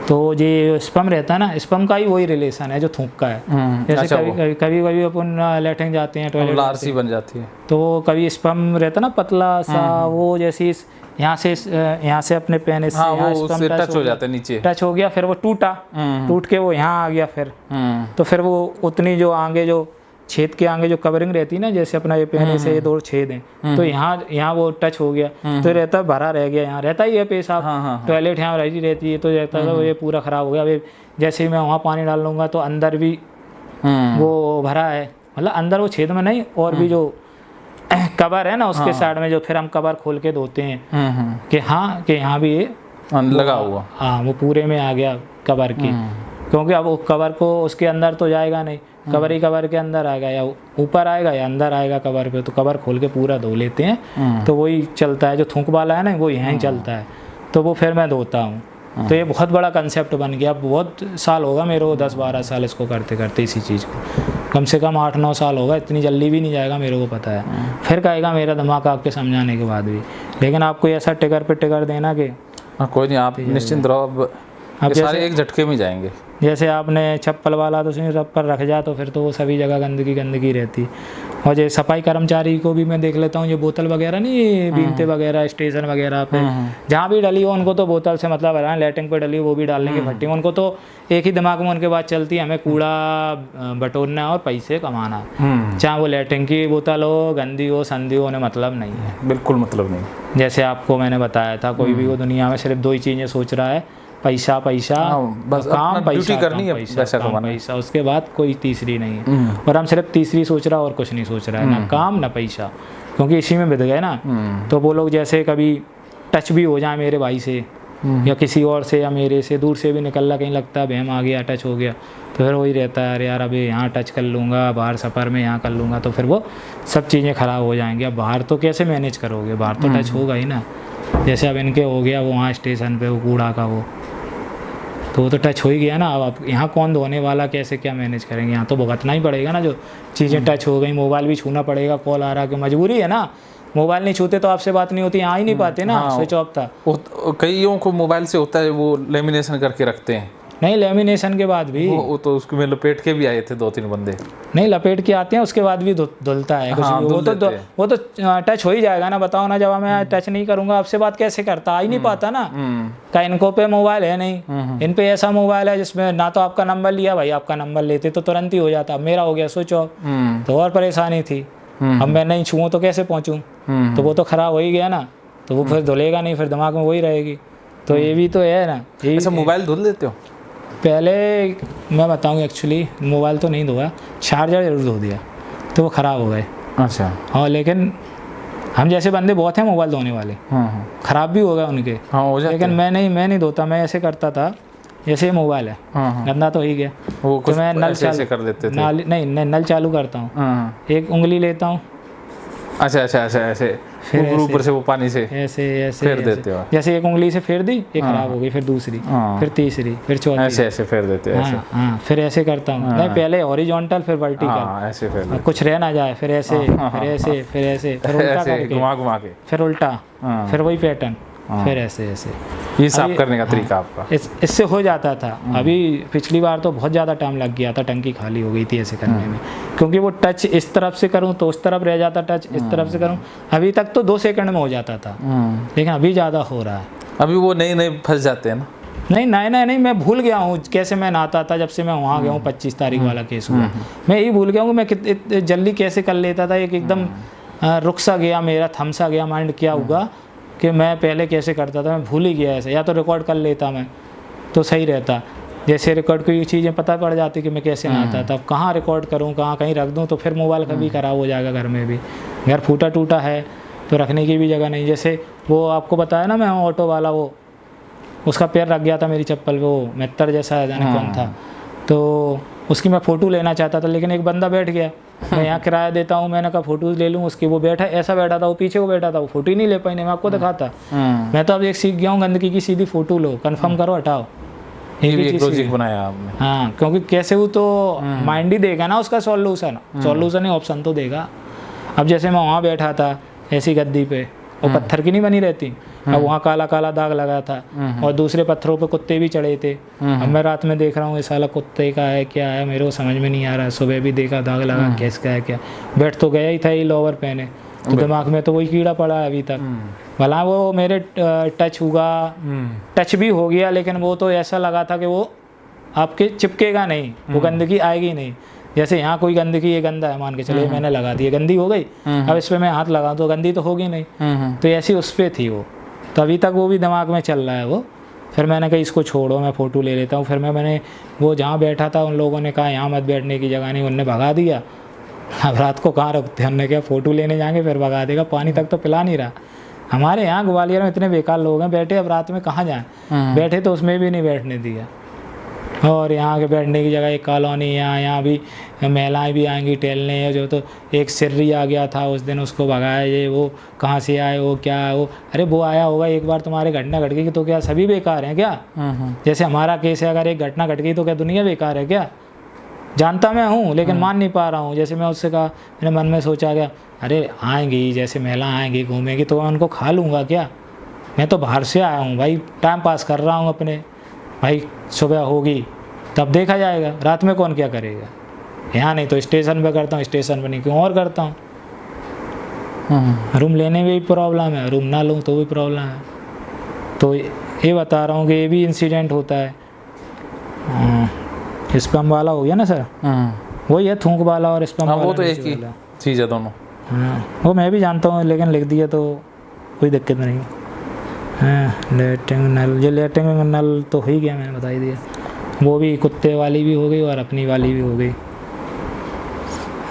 तो जी स्पम रहता है ना, स्पम का ही वही रिलेशन है जो थूक का है। जैसे कभी अपन लेटरिन जाते हैं, टॉयलेट लारसी बन जाती है, तो कभी स्पम रहता है ना पतला सा, वो जैसे यहाँ से अपने पेन से उससे टच हो जाता है, नीचे टच हो गया, फिर वो टूट के वो यहाँ आ गया, फिर तो फिर वो उतनी जो आगे जो छेद के आगे जो कवरिंग रहती है ना, जैसे अपना ये पेन से ये 2 छेद हैं, तो यहाँ वो टच हो गया तो रहता भरा रह गया, यहाँ रहता ही है पेशाब। टॉयलेट यहाँ रहती है तो रहता है, ये पूरा ख़राब हो गया। अभी जैसे ही मैं वहाँ पानी डाल लूँगा तो अंदर भी वो भरा है, मतलब अंदर वो छेद में नहीं, और भी जो कवर है ना उसके साइड में, जो फिर हम कवर खोल के धोते हैं कि यहाँ भी ये लगा हुआ, हाँ वो पूरे में आ गया कवर की। क्योंकि अब वो कवर को उसके अंदर तो जाएगा नहीं, कवर ही कवर के अंदर आएगा, या ऊपर आएगा या अंदर आएगा कवर पे, तो कवर खोल के पूरा धो लेते हैं। तो वही चलता है, जो थूक वाला है ना वो यहाँ ही चलता है, तो वो फिर मैं धोता हूँ। तो ये बहुत बड़ा कंसेप्ट बन गया। बहुत साल होगा मेरे को, 10-12 साल इसको करते करते, इसी चीज़ को कम से कम 8-9 साल होगा। इतनी जल्दी भी नहीं जाएगा, मेरे को पता है। फिर कहेगा मेरा दिमाग आपके समझाने के बाद भी, लेकिन आपको ऐसा टिगर पे टिगर देना कि कोई नहीं, आप निश्चिंत रहो, अब सारे एक झटके में जाएंगे। जैसे आपने चप्पल वाला तो सिर्फ रब पर रख जा, तो फिर तो वो सभी जगह गंदगी रहती। और जैसे सफाई कर्मचारी को भी मैं देख लेता हूँ, ये बोतल वगैरह नहीं, बीनते वगैरह स्टेशन वगैरह पे जहाँ भी डली हो, उनको तो बोतल से मतलब है, लैट्रिन पे डली हो वो भी डालने की भट्टी, उनको तो एक ही दिमाग में उनके बात चलती है, हमें कूड़ा बटोरना और पैसे कमाना। चाहे वो लैट्रिन की बोतल हो, गंदी हो, संदी हो, उन्हें मतलब नहीं है, बिल्कुल मतलब नहीं। जैसे आपको मैंने बताया था, कोई भी वो दुनिया में सिर्फ 2 ही चीज़ें सोच रहा है, पैसा बस काम, पैसा करनी है, पैसा कमाना, पैसा, उसके बाद कोई तीसरी नहीं है। और हम सिर्फ तीसरी सोच रहा है और कुछ नहीं सोच रहा है, ना काम ना पैसा, क्योंकि इसी में बिध गए ना। तो वो लोग जैसे कभी टच भी हो जाए मेरे भाई से या किसी और से या मेरे से, दूर से भी निकल रहा, कहीं लगता है बहम आ गया, टच हो गया, तो फिर वही रहता है, अरे यार अभी यहाँ टच कर लूँगा, बाहर सफ़र में यहाँ कर लूँगा, तो फिर वो सब चीज़ें ख़राब हो जाएंगी। अब बाहर तो कैसे मैनेज करोगे, बाहर तो टच होगा ही ना। जैसे अब इनके हो गया वो वहाँ स्टेशन पे वो कूड़ा का वो, तो वो तो टच हो ही गया ना। अब आप यहाँ कौन धोने वाला, कैसे क्या मैनेज करेंगे, यहाँ तो भुगतना ही पड़ेगा ना। जो चीज़ें टच हो गई, मोबाइल भी छूना पड़ेगा, कॉल आ रहा कि मजबूरी है ना, मोबाइल नहीं छूते तो आपसे बात नहीं होती, आ ही नहीं पाते ना, स्विच ऑफ था। कईयों को मोबाइल से होता है, वो लेमिनेशन करके रखते हैं। नहीं, लेमिनेशन के बाद भी वो तो उसको में लपेट के भी आए थे 2-3 बंदे। नहीं, लपेट के आते हैं, उसके बाद भी धुलता है कुछ भी। वो तो टच हो ही जाएगा ना। बताओ ना, जब मैं टच नहीं करूंगा आपसे बात कैसे करता, आ ही नहीं पाता ना। क्या इनको पे मोबाइल है नहीं, इन पे ऐसा मोबाइल है जिसमें ना तो आपका नंबर लिया, भाई आपका नंबर लेते तो तुरंत ही हो जाता, मेरा हो गया स्विच ऑफ, तो और परेशानी थी। अब मैं नहीं छूऊँ तो कैसे पहुँचूँ, तो वो तो ख़राब हो ही गया ना, तो वो फिर धुलेगा नहीं, फिर दिमाग में वही रहेगी। तो ये भी तो है ना। ऐसा मोबाइल धुल देते हो? पहले मैं बताऊँ, एक्चुअली मोबाइल तो नहीं धोया, चार्जर जरूर धो दिया, तो वो ख़राब हो गए। अच्छा। हाँ, लेकिन हम जैसे बंदे बहुत हैं मोबाइल धोने वाले, ख़राब भी हो गए उनके। हो जाते। लेकिन मैं नहीं धोता, मैं ऐसे करता था जैसे ये मोबाइल है, गंदा तो ही गया, तो मैं नल चालू कर देते थे। नहीं, नल चालू करता हूँ, एक उंगली लेता हूँ, अच्छा ऐसे फिर ऊपर से वो पानी से ऐसे ऐसे फेर ऐसे। देते हो। जैसे एक उंगली से फेर दी, ये खराब हो गई, फिर दूसरी, हाँ। फिर तीसरी, फिर चौथी। ऐसे ऐसे फेर देते हो, ऐसे। हाँ हाँ, फिर ऐसे करता हूँ। नहीं, पहले हॉरिजॉन्टल फिर वर्टिकल, हाँ, ऐसे फेर देते कुछ रह ना जाए, फिर ऐसे, फिर ऐसे, फिर ऐसे, फिर हो। उल्टा ऐसे करके, घुमा घुमा के फिर उल्टा, हाँ। फिर वही पैटर्न, फिर ऐसे ऐसे। ये साफ अभी- करने का तरीका आपका। इससे हो जाता था। अभी पिछली बार तो बहुत ज़्यादा टाइम लग गया था, टंकी खाली हो गई थी ऐसे करने में, क्योंकि वो टच इस तरफ से करूँ तो उस तरफ रह जाता, टच इस तरफ से करूँ। अभी तक तो 2 सेकंड में हो जाता था, लेकिन अभी ज़्यादा हो रहा है। अभी वो नए नए फंस जाते हैं ना। नहीं, मैं भूल गया हूँ कैसे मैं नहाता था जब से मैं वहाँ गया हूँ। 25 तारीख वाला केस हुआ, मैं यही भूल गया हूँ कि मैं कितने जल्दी कैसे कर लेता था। एक एकदम रुक सा गया मेरा, थम सा गया माइंड, क्या हुआ कि मैं पहले कैसे करता था, मैं भूल ही गया ऐसे। या तो रिकॉर्ड कर लेता मैं तो सही रहता, जैसे रिकॉर्ड की चीज़ें पता पड़ जाती कि मैं कैसे नहाता था। अब कहाँ रिकॉर्ड करूँ, कहाँ कहीं रख दूँ, तो फिर मोबाइल कभी ख़राब हो जाएगा। घर में भी, घर फूटा टूटा है तो रखने की भी जगह नहीं। जैसे वो आपको बताया ना, मैं ऑटो वाला, वो उसका पैर रख गया था मेरी चप्पल पे, वो मेहतर जैसा जाने कौन था, तो उसकी मैं फ़ोटो लेना चाहता था, लेकिन एक बंदा बैठ गया। मैं यहाँ किराया देता हूँ, मैंने कहा फ़ोटोज़ ले लूँ उसकी। वो बैठा, ऐसा बैठा था, वो पीछे वो बैठा था, वो फ़ोटो ही नहीं ले पाई, नहीं मैं आपको दिखाता। मैं तो अब एक सीख गया हूँ, गंदगी की सीधी फ़ोटो लो, कंफर्म करो, हटाओ। ये भी एक चीज़ लॉजिक बनाया आपने। हाँ, क्योंकि कैसे वो तो माइंड ही देगा ना उसका सॉल्यूशन ही, ऑप्शन तो देगा। अब जैसे मैं वहाँ बैठा था ऐसी गद्दी पे, और पत्थर की नहीं बनी रहती, अब वहाँ काला काला दाग लगा था, और दूसरे पत्थरों पे कुत्ते भी चढ़े थे। अब मैं रात में देख रहा हूँ, ये साला कुत्ते का है क्या है, मेरे को समझ में नहीं आ रहा। सुबह भी देखा दाग लगा, किसका है क्या। बैठ तो गया ही था ये लोवर पहने, तो दिमाग में तो वही कीड़ा पड़ा है अभी तक। भला वो मेरे टच हुआ, टच भी हो गया, लेकिन वो तो ऐसा लगा था कि वो आपके चिपकेगा नहीं, वो गंदगी आएगी नहीं। जैसे यहाँ कोई गंदगी, ये गंदा है मान के चलो, मैंने लगा दी, गंदी हो गई, अब इस पर मैं हाथ लगा तो गंदी तो होगी नहीं। तो ऐसी उस पर थी वो, तो अभी तक वो भी दिमाग में चल रहा है वो। फिर मैंने कहा इसको छोड़ो, मैं फ़ोटो ले लेता हूँ। फिर मैंने वो जहाँ बैठा था, उन लोगों ने कहा यहाँ मत बैठने की जगह नहीं, उनने भगा दिया। अब रात को कहाँ रुकते, हमने क्या फ़ोटो लेने जाएंगे, फिर भगा देगा। पानी तक तो पिला नहीं रहा। हमारे यहाँ ग्वालियर में इतने बेकार लोग हैं, बैठे अब रात में कहाँ जाएँ, बैठे तो उसमें भी नहीं बैठने दिया। और यहाँ के बैठने की जगह एक कॉलोनी, यहाँ भी महिलाएं भी आएंगी टहलने। जो तो एक सिर्री आ गया था उस दिन, उसको भगाया, ये वो कहाँ से आए, वो क्या है वो, अरे वो आया होगा एक बार तुम्हारे घटना घट गई तो क्या सभी बेकार हैं क्या? जैसे हमारा केस है, अगर एक घटना घट गई तो क्या दुनिया बेकार है क्या? जानता मैं हूँ, लेकिन मान नहीं पा रहा हूँ। जैसे मैं उससे कहा, मैंने मन में सोचा क्या, अरे आएंगी, जैसे महिला आएंगी घूमेंगी तो मैं उनको खा लूँगा क्या? मैं तो बाहर से आया हूँ भाई, टाइम पास कर रहा हूँ अपने भाई। सुबह होगी तब देखा जाएगा, रात में कौन क्या करेगा। यहाँ नहीं तो स्टेशन पे करता हूँ, स्टेशन पे नहीं क्यों और करता हूँ। रूम लेने में भी प्रॉब्लम है, रूम ना लूँ तो भी प्रॉब्लम है। तो ये बता रहा हूँ कि ये भी इंसिडेंट होता है। स्पैम वाला हो गया ना सर, वही है थूक वाला और स्पैम वाला। वो तो एक ही चीज़ है दोनों। हाँ, वो मैं भी जानता हूँ, लेकिन लिख दिया तो कोई दिक्कत नहीं। हाँ, लेटिंग नल, ये लेटिंग नल तो हो ही गया, मैंने बता ही दिया। वो भी कुत्ते वाली भी हो गई और अपनी वाली भी हो गई।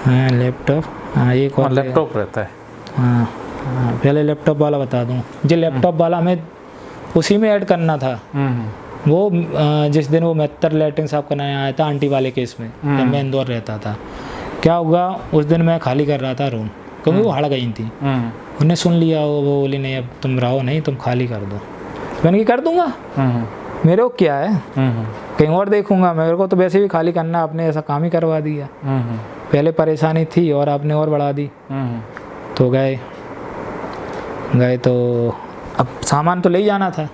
हाँ, लैपटॉप, हाँ एक और लैपटॉप रहता है। हाँ हाँ, पहले लैपटॉप वाला बता दूँ। जो लैपटॉप वाला हमें उसी में ऐड करना था। वो जिस दिन वो मेहतर लैट्रिन साफ करने आया था आंटी वाले केस में, जब मैं इंदौर रहता था, क्या हुआ उस दिन मैं खाली कर रहा था रूम, क्योंकि वो हड़ गई थी। उन्हें सुन लिया, वो बोली नहीं अब तुम रहो नहीं, तुम खाली कर दो। मैंने कर दूंगा, मेरे को क्या है, कहीं और देखूंगा। मेरे को तो वैसे भी खाली करना, आपने ऐसा काम ही करवा दिया। पहले परेशानी थी और आपने और बढ़ा दी। तो गए तो अब सामान तो ले ही जाना था।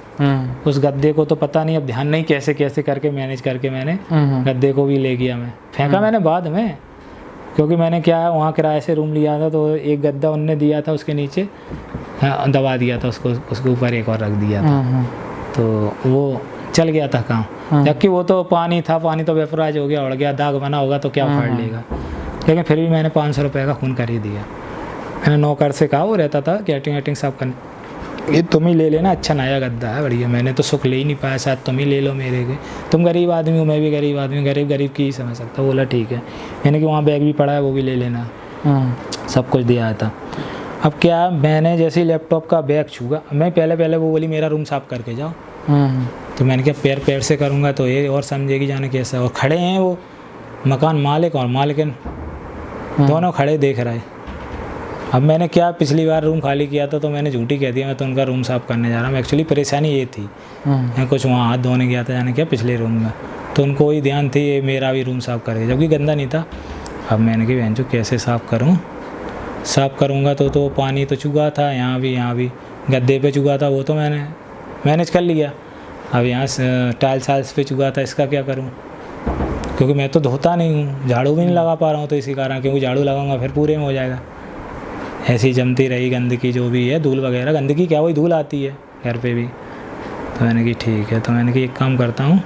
उस गद्दे को तो पता नहीं, अब ध्यान नहीं कैसे कैसे करके मैनेज करके मैंने गद्दे को भी ले गया। मैं फेंका मैंने बाद में, क्योंकि मैंने क्या है वहाँ किराए से रूम लिया था, तो एक गद्दा उनने दिया था, उसके नीचे दबा दिया था उसको, उसके ऊपर एक और रख दिया था, तो वो चल गया था काम। जबकि वो तो पानी था, पानी तो वेपराइज हो गया, उड़ गया, दाग बना होगा तो क्या उखाड़ लेगा। लेकिन फिर भी मैंने 500 रुपये का खून कर ही दिया। मैंने नौकर से कहा, वो रहता था कैटरिंग वेटिंग साफ करने, ये तुम ही ले लेना, अच्छा नया गद्दा है बढ़िया। मैंने तो सुख ले ही नहीं पाया, शायद तुम ही ले लो मेरे के, तुम गरीब आदमी हो, मैं भी गरीब आदमी, गरीब की ही समझ सकता। बोला ठीक है। मैंने कि वहाँ बैग भी पड़ा है, वो भी ले लेना, सब कुछ दिया था। अब क्या, मैंने जैसे ही लैपटॉप का बैग छूगा, मैं पहले वो बोली मेरा रूम साफ करके जाओ। तो मैंने क्या पैर से करूँगा तो ये और समझेगी जाने कैसा। और खड़े हैं वो मकान मालिक और मालिकिन, दोनों खड़े देख रहे। अब मैंने क्या, पिछली बार रूम खाली किया था तो मैंने झूठी कह दिया मैं तो उनका रूम साफ़ करने जा रहा हूँ। एक्चुअली परेशानी ये थी, मैं कुछ वहाँ हाथ धोने गया था जाने क्या पिछले रूम में, तो उनको वही ध्यान थी ये मेरा भी रूम साफ़ करेगा, जबकि गंदा नहीं था। अब मैंने कहा बहन जो कैसे साफ़ करूँ, साफ़ करूँगा तो पानी तो चुका था यहाँ भी गद्दे पे चुका था, वो तो मैंने मैनेज कर लिया। अब यहाँ टाइल्स पे चुका था, इसका क्या करूँ, क्योंकि मैं तो धोता नहीं हूँ, झाड़ू भी नहीं लगा पा रहा हूँ, तो इसी कारण, क्योंकि झाड़ू लगाऊंगा फिर पूरे में हो जाएगा। ऐसी जमती रही गंदगी जो भी है, धूल वगैरह, गंदगी क्या वही धूल आती है घर पे भी। तो मैंने कि ठीक है, तो मैंने कि एक काम करता हूँ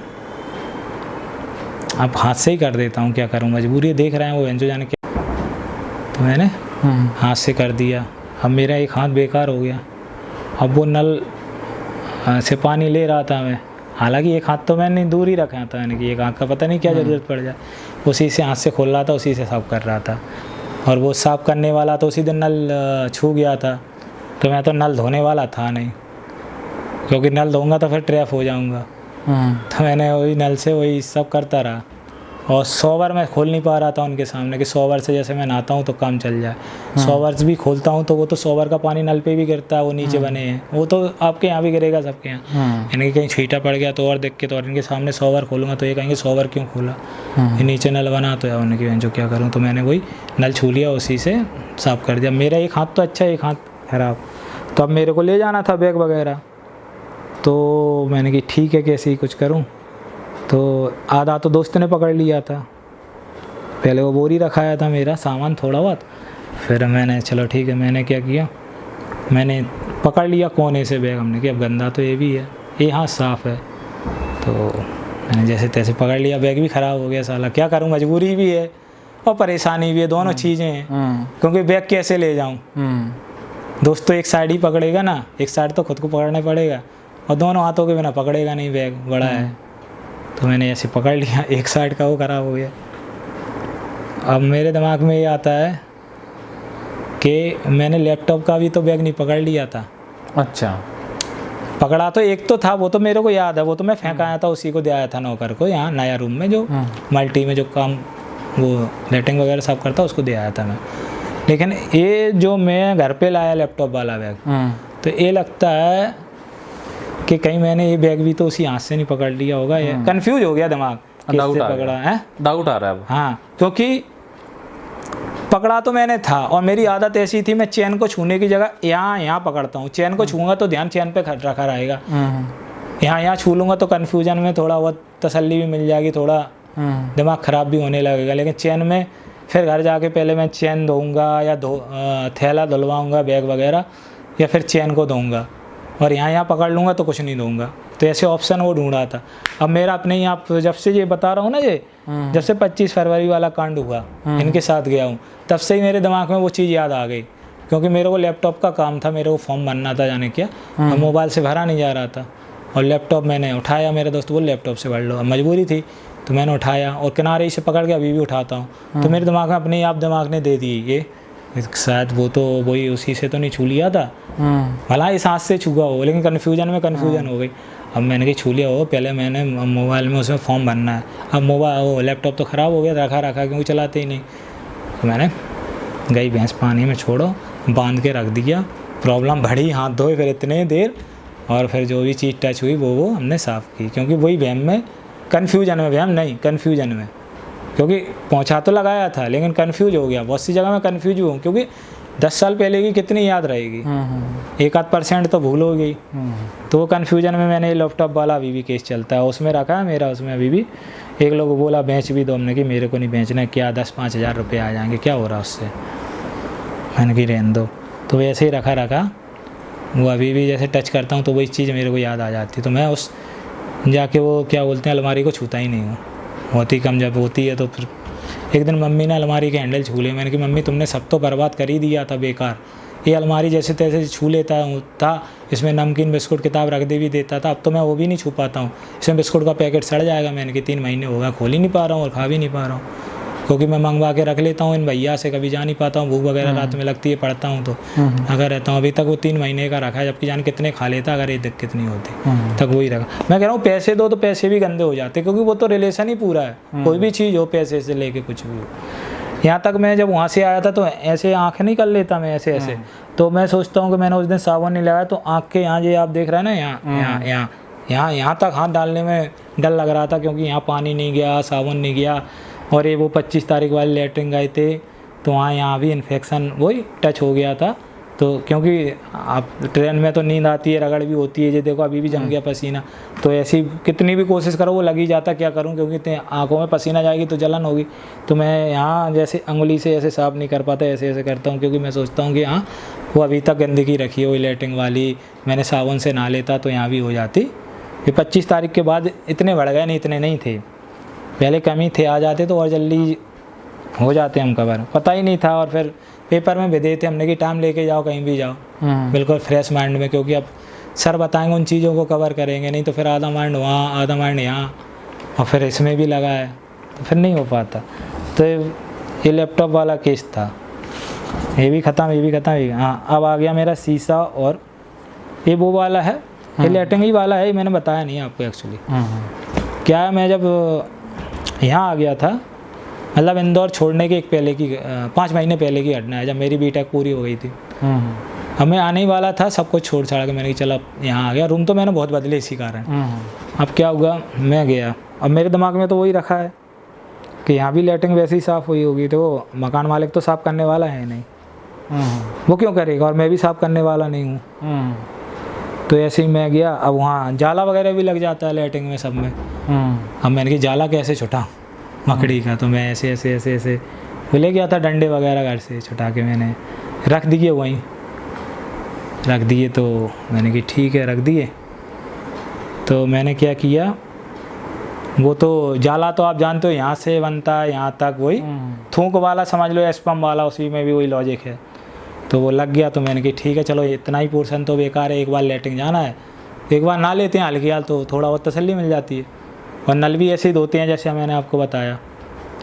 अब हाथ से ही कर देता हूँ, क्या करूँ, मजबूरी देख रहे हैं वो जो जाने क्या। तो मैंने हाथ से कर दिया। अब मेरा एक हाथ बेकार हो गया। अब वो नल से पानी ले रहा था मैं, हालांकि एक हाथ तो मैंने दूर ही रखा था, यानी कि एक हाथ का पता नहीं क्या ज़रूरत पड़ जाए, उसी से हाथ से खोल रहा था, उसी से साफ़ कर रहा था। और वो साफ़ करने वाला तो उसी दिन नल छू गया था, तो मैं तो नल धोने वाला था नहीं, क्योंकि नल धोऊंगा तो फिर ट्रैप हो जाऊंगा। तो मैंने वही नल से वही सब करता रहा। और 100 बार मैं खोल नहीं पा रहा था उनके सामने कि 100 बार से जैसे मैं नहाता हूँ तो काम चल जाए। 100 बार भी खोलता हूँ तो वो तो 100 बार का पानी नल पे भी गिरता है, वो नीचे बने हैं, वो तो आपके यहाँ भी गिरेगा सबके यहाँ। यानी कि कहीं छींटा पड़ गया तो और देख के, तो और इनके सामने 100 बार खोलूँगा तो ये कहेंगे 100 बार क्यों खोला, ये नीचे नल बना तो यार उनकी जो क्या करूँ। तो मैंने वही नल छू लिया, उसी से साफ़ कर दिया। मेरा एक हाथ तो अच्छा, एक हाथ खराब। तो अब मेरे को ले जाना था बैग वगैरह, तो मैंने कि ठीक है कैसे ही कुछ करूँ। तो आधा तो दोस्त ने पकड़ लिया था, पहले वो बोरी रखाया था मेरा सामान थोड़ा बहुत, फिर मैंने चलो ठीक है, मैंने क्या किया, मैंने पकड़ लिया कोने से बैग। हमने कि अब गंदा तो ये भी है, ये हाथ साफ़ है, तो मैंने जैसे तैसे पकड़ लिया। बैग भी ख़राब हो गया साला, क्या करूँ, मजबूरी भी है और परेशानी भी है, दोनों चीज़ें हैं। क्योंकि बैग कैसे ले जाऊँ, दोस्त तो एक साइड ही पकड़ेगा ना, एक साइड तो खुद को पकड़ना पड़ेगा, और दोनों हाथों के बिना पकड़ेगा नहीं, बैग बड़ा है। तो मैंने ऐसे पकड़ लिया, एक साइड का वो ख़राब हो गया। अब मेरे दिमाग में ये आता है कि मैंने लैपटॉप का भी तो बैग नहीं पकड़ लिया था। अच्छा, पकड़ा तो एक तो था, वो तो मेरे को याद है, वो तो मैं फेंक आया था, उसी को दे आया था नौकर को, यहाँ नया रूम में जो मल्टी में जो काम वो लेटिंग वगैरह सब करता उसको दे आया था मैं। लेकिन ये जो मैं घर पे लाया लैपटॉप वाला बैग, तो ये लगता है कि कहीं मैंने ये बैग भी तो उसी हाथ से नहीं पकड़ लिया होगा। ये कंफ्यूज हो गया दिमाग, किससे पकड़ा है, डाउट आ रहा है। हाँ, क्योंकि पकड़ा तो मैंने था, और मेरी आदत ऐसी थी मैं चैन को छूने की जगह यहाँ पकड़ता हूँ। चैन को छूँगा तो ध्यान चैन पे रखा रहेगा, यहाँ छू लूँगा तो कन्फ्यूजन में थोड़ा बहुत तसल्ली भी मिल जाएगी, थोड़ा दिमाग ख़राब भी होने लगेगा। लेकिन चैन में फिर घर जाके पहले मैं चैन धोऊँगा या थैला धुलवाऊँगा बैग वगैरह, या फिर चैन को धोऊँगा, और यहाँ पकड़ लूँगा तो कुछ नहीं दूँगा। तो ऐसे ऑप्शन वो ढूंढा था। अब मेरा अपने ही, आप जब से ये बता रहा हूँ ना, ये जब से 25 फरवरी वाला कांड हुआ, इनके साथ गया हूँ, तब से ही मेरे दिमाग में वो चीज़ याद आ गई। क्योंकि मेरे को लैपटॉप का काम था, मेरे को फॉर्म भरना था जाने क्या, और मोबाइल से भरा नहीं जा रहा था। और लैपटॉप मैंने उठाया, मेरे दोस्त बोले लैपटॉप से भर लो, अब मजबूरी थी तो मैंने उठाया, और किनारे से पकड़ के अभी भी उठाता हूँ। तो मेरे दिमाग में अपने आप दिमाग ने दे दी ये शायद वो तो वही उसी से तो नहीं छू लिया था, भला इस हाथ से छुआ हो, लेकिन कन्फ्यूजन हो गई। अब मैंने कि छू लिया हो, पहले मैंने मोबाइल में उसमें फॉर्म भरना है। अब मोबाइल वो लैपटॉप तो ख़राब हो गया, रखा क्योंकि चलाते ही नहीं। तो मैंने गई भैंस पानी में छोड़ो, बांध के रख दिया, प्रॉब्लम बढ़ी, हाथ धोए फिर इतने देर, और फिर जो भी चीज़ टच हुई वो हमने साफ़ की। क्योंकि वही कन्फ्यूजन में क्योंकि पहुंचा तो लगाया था, लेकिन कंफ्यूज हो गया। बहुत सी जगह मैं कंफ्यूज हूँ, क्योंकि 10 साल पहले की कितनी याद रहेगी, 1-8% तो भूल हो गई। तो वो कन्फ्यूजन में मैंने लैपटॉप वाला अभी भी केस चलता है, उसमें रखा है मेरा, उसमें अभी भी। एक लोग बोला बेच भी दो, हमने कि मेरे को नहीं बेचना, क्या 10-5 हज़ार रुपये आ जाएंगे, क्या हो रहा उससे, मैंने कि रहने दो। तो वैसे ही रखा वो अभी भी जैसे टच करता हूँ तो वही चीज़ मेरे को याद आ जाती है। तो मैं उस जाके वो क्या बोलते हैं अलमारी को छूता ही नहीं हूँ, बहुत ही कम जब होती है। तो फिर एक दिन मम्मी ने अलमारी के हैंडल छू लिए, मैंने कि मम्मी तुमने सब तो बर्बाद कर ही दिया था, बेकार। ये अलमारी जैसे तैसे छू लेता था, इसमें नमकीन बिस्कुट किताब रख दे भी देता था, अब तो मैं वो भी नहीं छू पाता हूँ। इसमें बिस्कुट का पैकेट सड़ जाएगा, मैंने कि 3 महीने हो गया, खोल ही नहीं पा रहा हूँ और खा भी नहीं पा रहा हूँ, क्योंकि मैं मंगवा के रख लेता हूँ इन भैया से, कभी जा नहीं पाता हूँ, भूख वगैरह रात में लगती है, पढ़ता हूँ तो अगर रहता हूँ। अभी तक वो 3 महीने का रखा है, जबकि जान कितने खा लेता अगर ये दिक्कत नहीं होती, तक वही रखा। मैं कह रहा हूँ पैसे दो तो पैसे भी गंदे हो जाते, क्योंकि वो तो रिलेशन ही पूरा है, कोई भी चीज़ हो पैसे से लेके कुछ भी हो। यहाँ तक मैं जब वहाँ से आया था तो ऐसे आँखें नहीं कर लेता मैं ऐसे ऐसे, तो मैं सोचता हूँ कि मैंने उस दिन साबुन नहीं लगाया तो आँख के यहाँ जो आप देख रहे हैं ना यहाँ तक हाथ डालने में डर लग रहा था, क्योंकि यहाँ पानी नहीं गया, साबुन नहीं गया। और ये वो 25 तारीख वाले लेटरिन गए थे तो वहाँ यहाँ भी इन्फेक्शन वही टच हो गया था। तो क्योंकि आप ट्रेन में तो नींद आती है, रगड़ भी होती है, ये देखो अभी भी जम गया पसीना, तो ऐसी कितनी भी कोशिश करो वो लग ही जाता, क्या करूं, क्योंकि इतने आंखों में पसीना जाएगी तो जलन होगी। तो मैं यहाँ जैसे अंगुली से ऐसे साफ नहीं कर पाता, ऐसे ऐसे करता हूँ, क्योंकि मैं सोचता हूँ कि हाँ वो अभी तक गंदगी रखी है वही लेटरिन वाली, मैंने साबुन से नहा लेता तो यहाँ भी हो जाती। ये 25 तारीख के बाद इतने बढ़ गए नहीं, इतने नहीं थे, पहले कम ही थे, आ जाते तो और जल्दी हो जाते हम कवर, पता ही नहीं था। और फिर पेपर में भी देते हमने कि टाइम लेके जाओ कहीं भी जाओ, बिल्कुल फ्रेश माइंड में, क्योंकि अब सर बताएंगे उन चीज़ों को कवर करेंगे, नहीं तो फिर आधा माइंड वहाँ आधा माइंड यहाँ, और फिर इसमें भी लगा है तो फिर नहीं हो पाता। तो ये लैपटॉप वाला केस था, ये भी ख़त्म, ये भी ख़त्म। हाँ, अब आ गया मेरा शीशा, और ये वो वाला है, ये लेटरिन ही वाला है, ये मैंने बताया नहीं आपको एक्चुअली। क्या है, मैं जब यहाँ आ गया था, मतलब इंदौर छोड़ने के एक पहले की 5 महीने पहले की घटना है, जब मेरी बीटेक पूरी हो गई थी। अब मैं आने ही वाला था, सब कुछ छोड़ छाड़ के मैंने चला यहाँ आ गया। रूम तो मैंने बहुत बदले इसी कारण। अब क्या हुआ, मैं गया, अब मेरे दिमाग में तो वही रखा है कि यहाँ भी लेटरिन वैसे ही साफ़ हुई होगी, तो मकान मालिक तो साफ़ करने वाला है नहीं, वो क्यों करेगा, और मैं भी साफ़ करने वाला नहीं हूँ। तो ऐसे ही मैं गया, अब वहाँ जाला वगैरह भी लग जाता है लेटरिन में सब में। अब मैंने कि जाला कैसे छुटा मकड़ी का, तो मैं ऐसे ऐसे ऐसे ऐसे वो ले गया था डंडे वगैरह घर से छुटा के, मैंने रख दिए वहीं रख दिए। तो मैंने कि ठीक है, रख दिए। तो मैंने क्या किया, वो तो जाला तो आप जानते हो यहाँ से बनता है यहाँ तक, वही थूक वाला समझ लो, एस्पम वाला, उसी में भी वही लॉजिक है। तो वो लग गया, तो मैंने कि ठीक है चलो इतना ही पोर्शन तो बेकार है, एक बार लेटरिन जाना है, एक बार ना लेते हैं हल्की हाल, तो थोड़ा बहुत तसल्ली मिल जाती है। और नल भी ऐसे ही धोते हैं जैसे मैंने आपको बताया,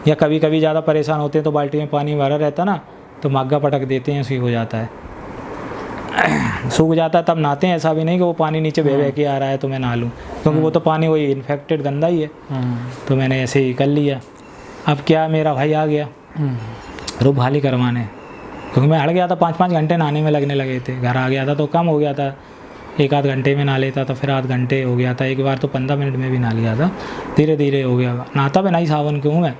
या कभी कभी ज़्यादा परेशान होते हैं तो बाल्टी में पानी भरा रहता ना, तो मग्गा पटक देते हैं, उसी हो जाता है, सूख जाता है तब नहाते हैं। ऐसा भी नहीं कि वो पानी नीचे बह बह के आ रहा है तो मैं नहा लूँ, क्योंकि वो तो पानी वही इन्फेक्टेड गंदा ही है। तो मैंने ऐसे ही कर लिया। अब क्या, मेरा भाई आ गया रूम खाली करवाने, क्योंकि मैं हट गया था, 5-5 घंटे नहाने में लगने लगे थे। घर आ गया था तो कम हो गया था, 1-8 घंटे में नहा लेता था, फिर 8 घंटे हो गया था, एक बार तो 15 मिनट में भी नहा लिया था, धीरे धीरे हो गया। नहाता भी नहीं साबुन क्यों, मैं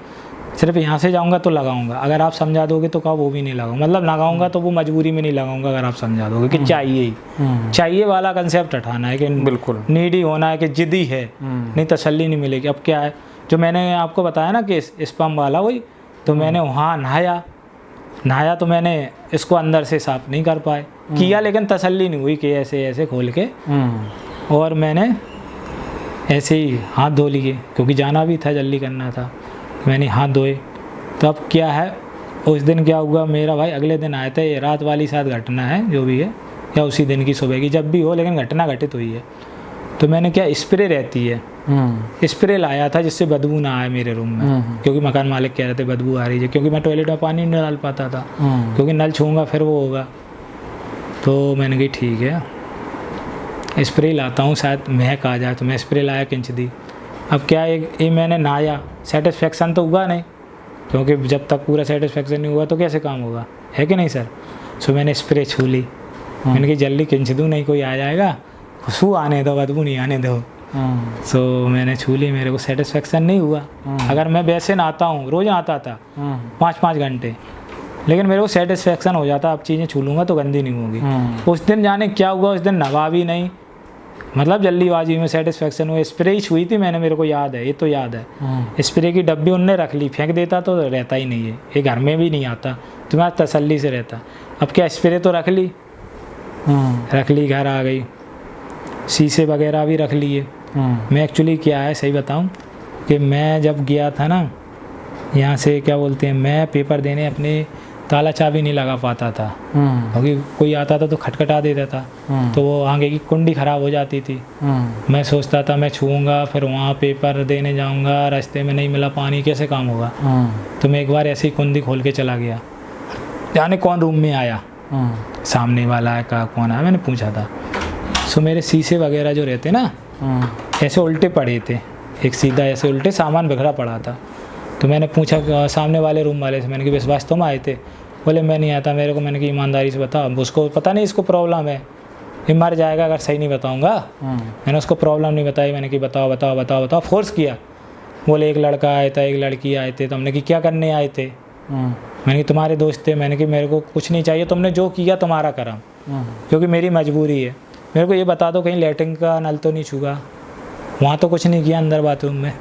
सिर्फ यहाँ से जाऊँगा तो लगाऊंगा, अगर आप समझा दोगे तो कहा वो भी नहीं लगाऊंगा, मतलब लगाऊंगा तो वो मजबूरी में नहीं लगाऊंगा, अगर आप समझा दोगे कि चाहिए ही चाहिए वाला कंसेप्ट हटाना है, कि बिल्कुल नीडी होना है, कि जिद्दी है, नहीं तसल्ली नहीं मिलेगी। अब क्या है, जो मैंने आपको बताया ना कि स्पम वाला, वही तो मैंने वहाँ नहाया तो मैंने इसको अंदर से साफ नहीं कर पाए, किया लेकिन तसल्ली नहीं हुई कि ऐसे ऐसे खोल के, और मैंने ऐसे ही हाथ धो लिए, क्योंकि जाना भी था, जल्दी करना था, मैंने हाथ धोए। तो अब क्या है, उस दिन क्या हुआ, मेरा भाई अगले दिन आया था, ये रात वाली साथ घटना है जो भी है, या उसी दिन की सुबह की, जब भी हो, लेकिन घटना घटित हुई है। तो मैंने क्या, स्प्रे रहती है, स्प्रे लाया था जिससे बदबू ना आए मेरे रूम में, क्योंकि मकान मालिक कह रहे थे बदबू आ रही है, क्योंकि मैं टॉयलेट में पानी नहीं डाल पाता था, क्योंकि नल छूँगा फिर वो होगा। तो मैंने कही ठीक है स्प्रे लाता हूँ, शायद महक आ जाए, तो मैं स्प्रे लाया, खींच दी। अब क्या, ये मैंने नहाया, सेटिस्फेक्शन तो हुआ नहीं, क्योंकि जब तक पूरा सेटिस्फेक्शन नहीं हुआ तो कैसे काम होगा, है कि नहीं सर। सो मैंने स्प्रे छू ली, मैंने कहा जल्दी खींच दूँ, नहीं कोई आ जाएगा, खुशबू आने दो, बदबू नहीं आने दो। सो मैंने छू ली, मेरे को सेटिस्फेक्शन नहीं हुआ। अगर मैं वैसे नहाता हूँ, रोज़ नहाता था 5-5 घंटे, लेकिन मेरे को सेटिस्फेक्शन हो जाता, अब चीज़ें छू लूँगा तो गंदी नहीं होगी। उस दिन जाने क्या हुआ, उस दिन नहा भी नहीं, मतलब जल्दीबाजी में सेटिस्फेक्शन हुआ। स्प्रे ही छुई थी मैंने, मेरे को याद है, ये तो याद है। स्प्रे की डब्बी उनने रख ली, फेंक देता तो रहता ही नहीं है, ये घर में भी नहीं आता, तुम्हारा तसल्ली से रहता। अब क्या, स्प्रे तो रख ली, घर आ गई, शीशे वगैरह भी रख लिए। मैं एक्चुअली क्या है, सही बताऊं कि मैं जब गया था ना यहाँ से, क्या बोलते हैं, मैं पेपर देने अपने ताला चाबी नहीं लगा पाता था, क्योंकि कोई आता था तो खटखटा देता था, तो वो आगे की कुंडी ख़राब हो जाती थी। मैं सोचता था मैं छूँगा, फिर वहाँ पेपर देने जाऊँगा, रास्ते में नहीं मिला पानी, कैसे काम होगा। तो मैं एक बार ऐसे ही कुंडी खोल के चला गया, जाने कौन रूम में आया, सामने वाला है का कौन आया, मैंने पूछा था। सो मेरे शीशे वगैरह जो रहते ना, ऐसे उल्टे पड़े थे, एक सीधा ऐसे उल्टे, सामान बिखरा पड़ा था। तो मैंने पूछा सामने वाले रूम वाले से, मैंने कि विश्वास तुम आए थे? बोले मैं नहीं आता मेरे को। मैंने कि ईमानदारी से बता, अब उसको पता नहीं इसको प्रॉब्लम है, ये मर जाएगा अगर सही नहीं बताऊँगा। मैंने उसको प्रॉब्लम नहीं बताई, मैंने कि बताओ बताओ बताओ बताओ, फोर्स किया। बोले एक लड़का आया था, एक लड़की आए थे। तो हमने कि क्या करने आए थे? मैंने कि तुम्हारे दोस्त थे। मैंने कि मेरे को कुछ नहीं चाहिए, तुमने जो किया तुम्हारा करम, क्योंकि मेरी मजबूरी है। मेरे को ये बता दो कहीं लैट्रिन का नल तो नहीं छूगा? वहाँ तो कुछ नहीं किया अंदर बाथरूम में,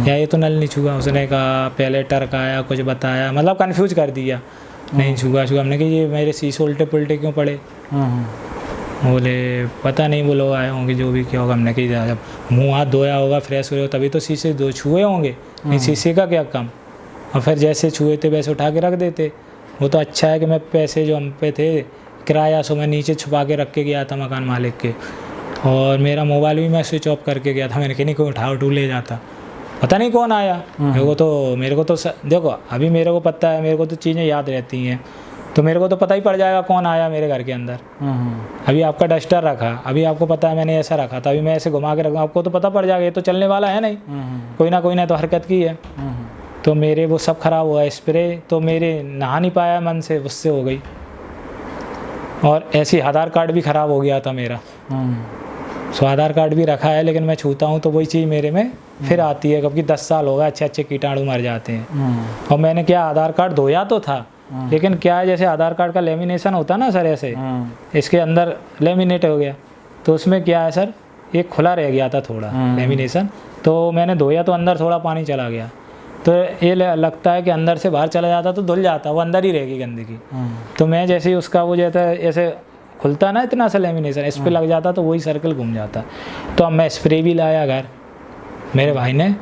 या ये तो नल नहीं छूगा? उसने कहा पहले टर्क आया, कुछ बताया, मतलब कन्फ्यूज कर दिया, नहीं छूगा छूगा। हमने कि ये मेरे शीशे उल्टे पुल्टे क्यों पड़े? बोले पता नहीं, वो लोग आए होंगे जो भी किया होगा। हमने कि जब मुँह हाथ धोया होगा, फ्रेश हुए हो, तभी तो शीशे दो छुए होंगे, नहीं शीशे का क्या काम? और फिर जैसे छुए थे वैसे उठा के रख देते। वो तो अच्छा है कि मैं पैसे जो हम पे थे किराया, सो मैं नीचे छुपा के रख के गया था मकान मालिक के, और मेरा मोबाइल भी मैं स्विच ऑफ करके गया था। मैंने कहीं कोई उठा ले जाता, पता नहीं कौन आया। मेरे को तो देखो अभी मेरे को पता है, मेरे को तो चीज़ें याद रहती हैं, तो मेरे को तो पता ही पड़ जाएगा कौन आया मेरे घर के अंदर। अभी आपका डस्टर रखा, अभी आपको पता है मैंने ऐसा रखा था, अभी मैं ऐसे घुमा के रखा, आपको तो पता पड़ जाएगा, ये तो चलने वाला है नहीं, कोई ना तो हरकत की है। तो मेरे वो सब खराब हुआ, स्प्रे तो मेरे नहा नहीं पाया मन से, उससे हो गई। और ऐसे आधार कार्ड भी ख़राब हो गया था मेरा। सो आधार कार्ड भी रखा है, लेकिन मैं छूता हूँ तो वही चीज़ मेरे में फिर आती है, क्योंकि 10 साल हो गए, अच्छे अच्छे कीटाणु मर जाते हैं। और मैंने क्या आधार कार्ड धोया तो था, लेकिन क्या है जैसे आधार कार्ड का लेमिनेशन होता ना सर, ऐसे इसके अंदर लेमिनेट हो गया, तो उसमें क्या है सर, एक खुला रह गया था थोड़ा लेमिनेशन, तो मैंने धोया तो अंदर थोड़ा पानी चला गया, तो ये लगता है कि अंदर से बाहर चला जाता तो धुल जाता, वो अंदर ही रहेगी गंदगी। तो मैं जैसे ही उसका वो जैसा ऐसे खुलता ना इतना सा लेमिनेशन, इस पर लग जाता तो वही सर्कल घूम जाता। तो अब मैं स्प्रे भी लाया घर मेरे भाई ने,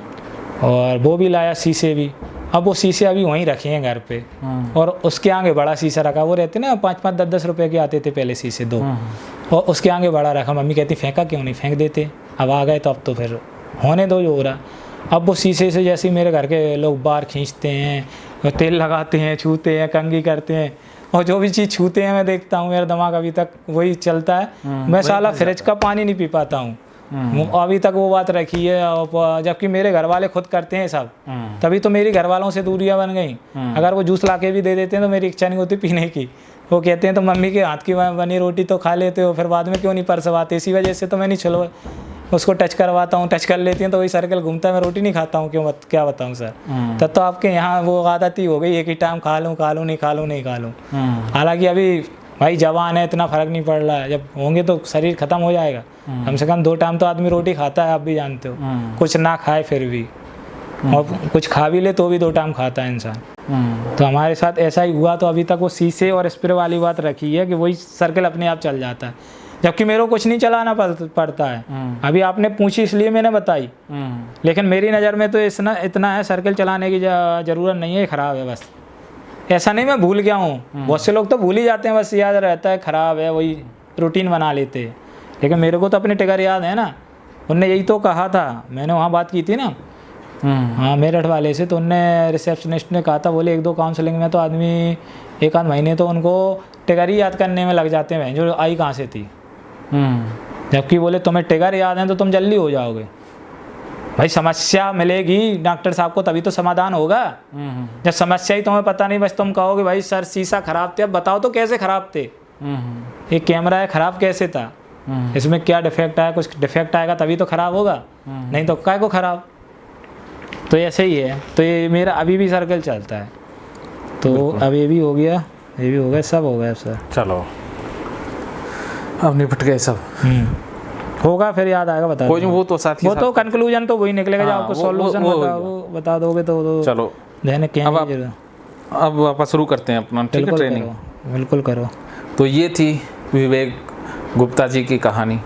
और वो भी लाया शीशे भी। अब वो शीशे अभी वहीं रखे हैं घर पे, और उसके आगे बड़ा शीशा रखा, वो रहते ना 5-5, 10-10 रुपए के आते थे पहले शीशे 2, और उसके आगे बड़ा रखा। मम्मी कहती फेंका क्यों नहीं, फेंक देते, अब आ गए तो अब तो फिर होने दो जो हो रहा। अब वो शीशे से जैसे मेरे घर के लोग बाहर खींचते हैं, तेल लगाते हैं, छूते हैं, कंघी करते हैं, और जो भी चीज़ छूते हैं मैं देखता हूँ, मेरा दिमाग अभी तक वही चलता है। मैं साला फ्रिज का पानी नहीं पी पाता हूँ, अभी तक वो बात रखी है। और जबकि मेरे घर वाले खुद करते हैं सब, तभी तो मेरी घर वालों से दूरियां बन गई। अगर वो जूस ला के भी दे देते हैं तो मेरी इच्छा नहीं होती पीने की। वो कहते हैं तो मम्मी के हाथ की बनी रोटी तो खा लेते हो, फिर बाद में क्यों नहीं परसवाते? इसी वजह से तो मैं नहीं छुलवा, उसको टच करवाता हूँ, टच कर लेती हैं तो वही सर्कल घूमता है, मैं रोटी नहीं खाता हूँ। क्या बताऊँ सर, तब तो आपके यहाँ वो आदत ही हो गई, एक ही टाइम खा लूँ नहीं खा लूँ। हालांकि अभी भाई जवान है, इतना फ़र्क नहीं पड़ रहा है, जब होंगे तो शरीर ख़त्म हो जाएगा। कम से कम 2 टाइम तो आदमी रोटी खाता है, आप भी जानते हो, कुछ ना खाए फिर भी, और कुछ खा भी ले तो भी 2 टाइम खाता है इंसान। तो हमारे साथ ऐसा ही हुआ। तो अभी तक वो शीशे और स्प्रे वाली बात रखी है कि वही सर्कल अपने आप चल जाता है, जबकि मेरे को कुछ नहीं चलाना पड़ता है। अभी आपने पूछी इसलिए मैंने बताई, लेकिन मेरी नज़र में तो इतना है, सर्कल चलाने की ज़रूरत नहीं है, ख़राब है बस। ऐसा नहीं मैं भूल गया हूँ, बहुत से लोग तो भूल ही जाते हैं, बस याद रहता है ख़राब है, वही रूटीन बना लेते हैं। लेकिन मेरे को तो अपने टिगर याद है ना, उनने यही तो कहा था, मैंने वहाँ बात की थी ना, हाँ मेरठ वाले से, तो उनने रिसेप्शनिस्ट ने कहा था, बोले 1-2 काउंसलिंग में तो आदमी 1-आध महीने तो उनको टिगर ही याद करने में लग जाते हैं, जो आई कहाँ से थी। जबकि बोले तुम्हें टिगर याद है तो तुम जल्दी हो जाओगे। भाई समस्या मिलेगी डॉक्टर साहब को तभी तो समाधान होगा। जब समस्या ही तुम्हें पता नहीं, बस तुम कहोगे भाई सर शीशा खराब थे, अब बताओ तो कैसे खराब थे, ये कैमरा है खराब कैसे था, इसमें क्या डिफेक्ट आया, कुछ डिफेक्ट आएगा तभी तो खराब होगा, नहीं तो काय को खराब। तो ऐसे ही है। तो ये मेरा अभी भी सर्कल चलता है, तो अब ये भी हो गया, ये भी हो गया, सब हो गया सर। चलो अब निपट गए सब। होगा फिर याद आएगा, बता कोई नहीं, वो तो साथ वो तो कंक्लूजन तो वही निकलेगा, जब आपको सॉल्यूशन बता दोगे तो चलो अब वापस शुरू करते हैं अपना, ठीक है, ट्रेनिंग। बिल्कुल करो। तो ये थी विवेक गुप्ता जी की कहानी,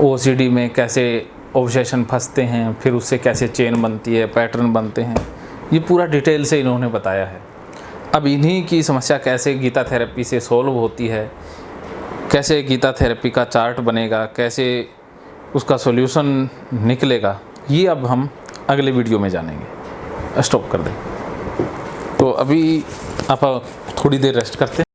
ओसीडी में कैसे ऑब्सेशन फंसते हैं, फिर उससे कैसे चेन बनती है, पैटर्न बनते हैं, ये पूरा डिटेल से इन्होंने बताया है। अब इन्हीं की समस्या कैसे गीता थेरेपी से सॉल्व होती है, कैसे गीता थेरेपी का चार्ट बनेगा, कैसे उसका सॉल्यूशन निकलेगा, ये अब हम अगले वीडियो में जानेंगे। स्टॉप कर दें। तो अभी आप थोड़ी देर रेस्ट करते हैं।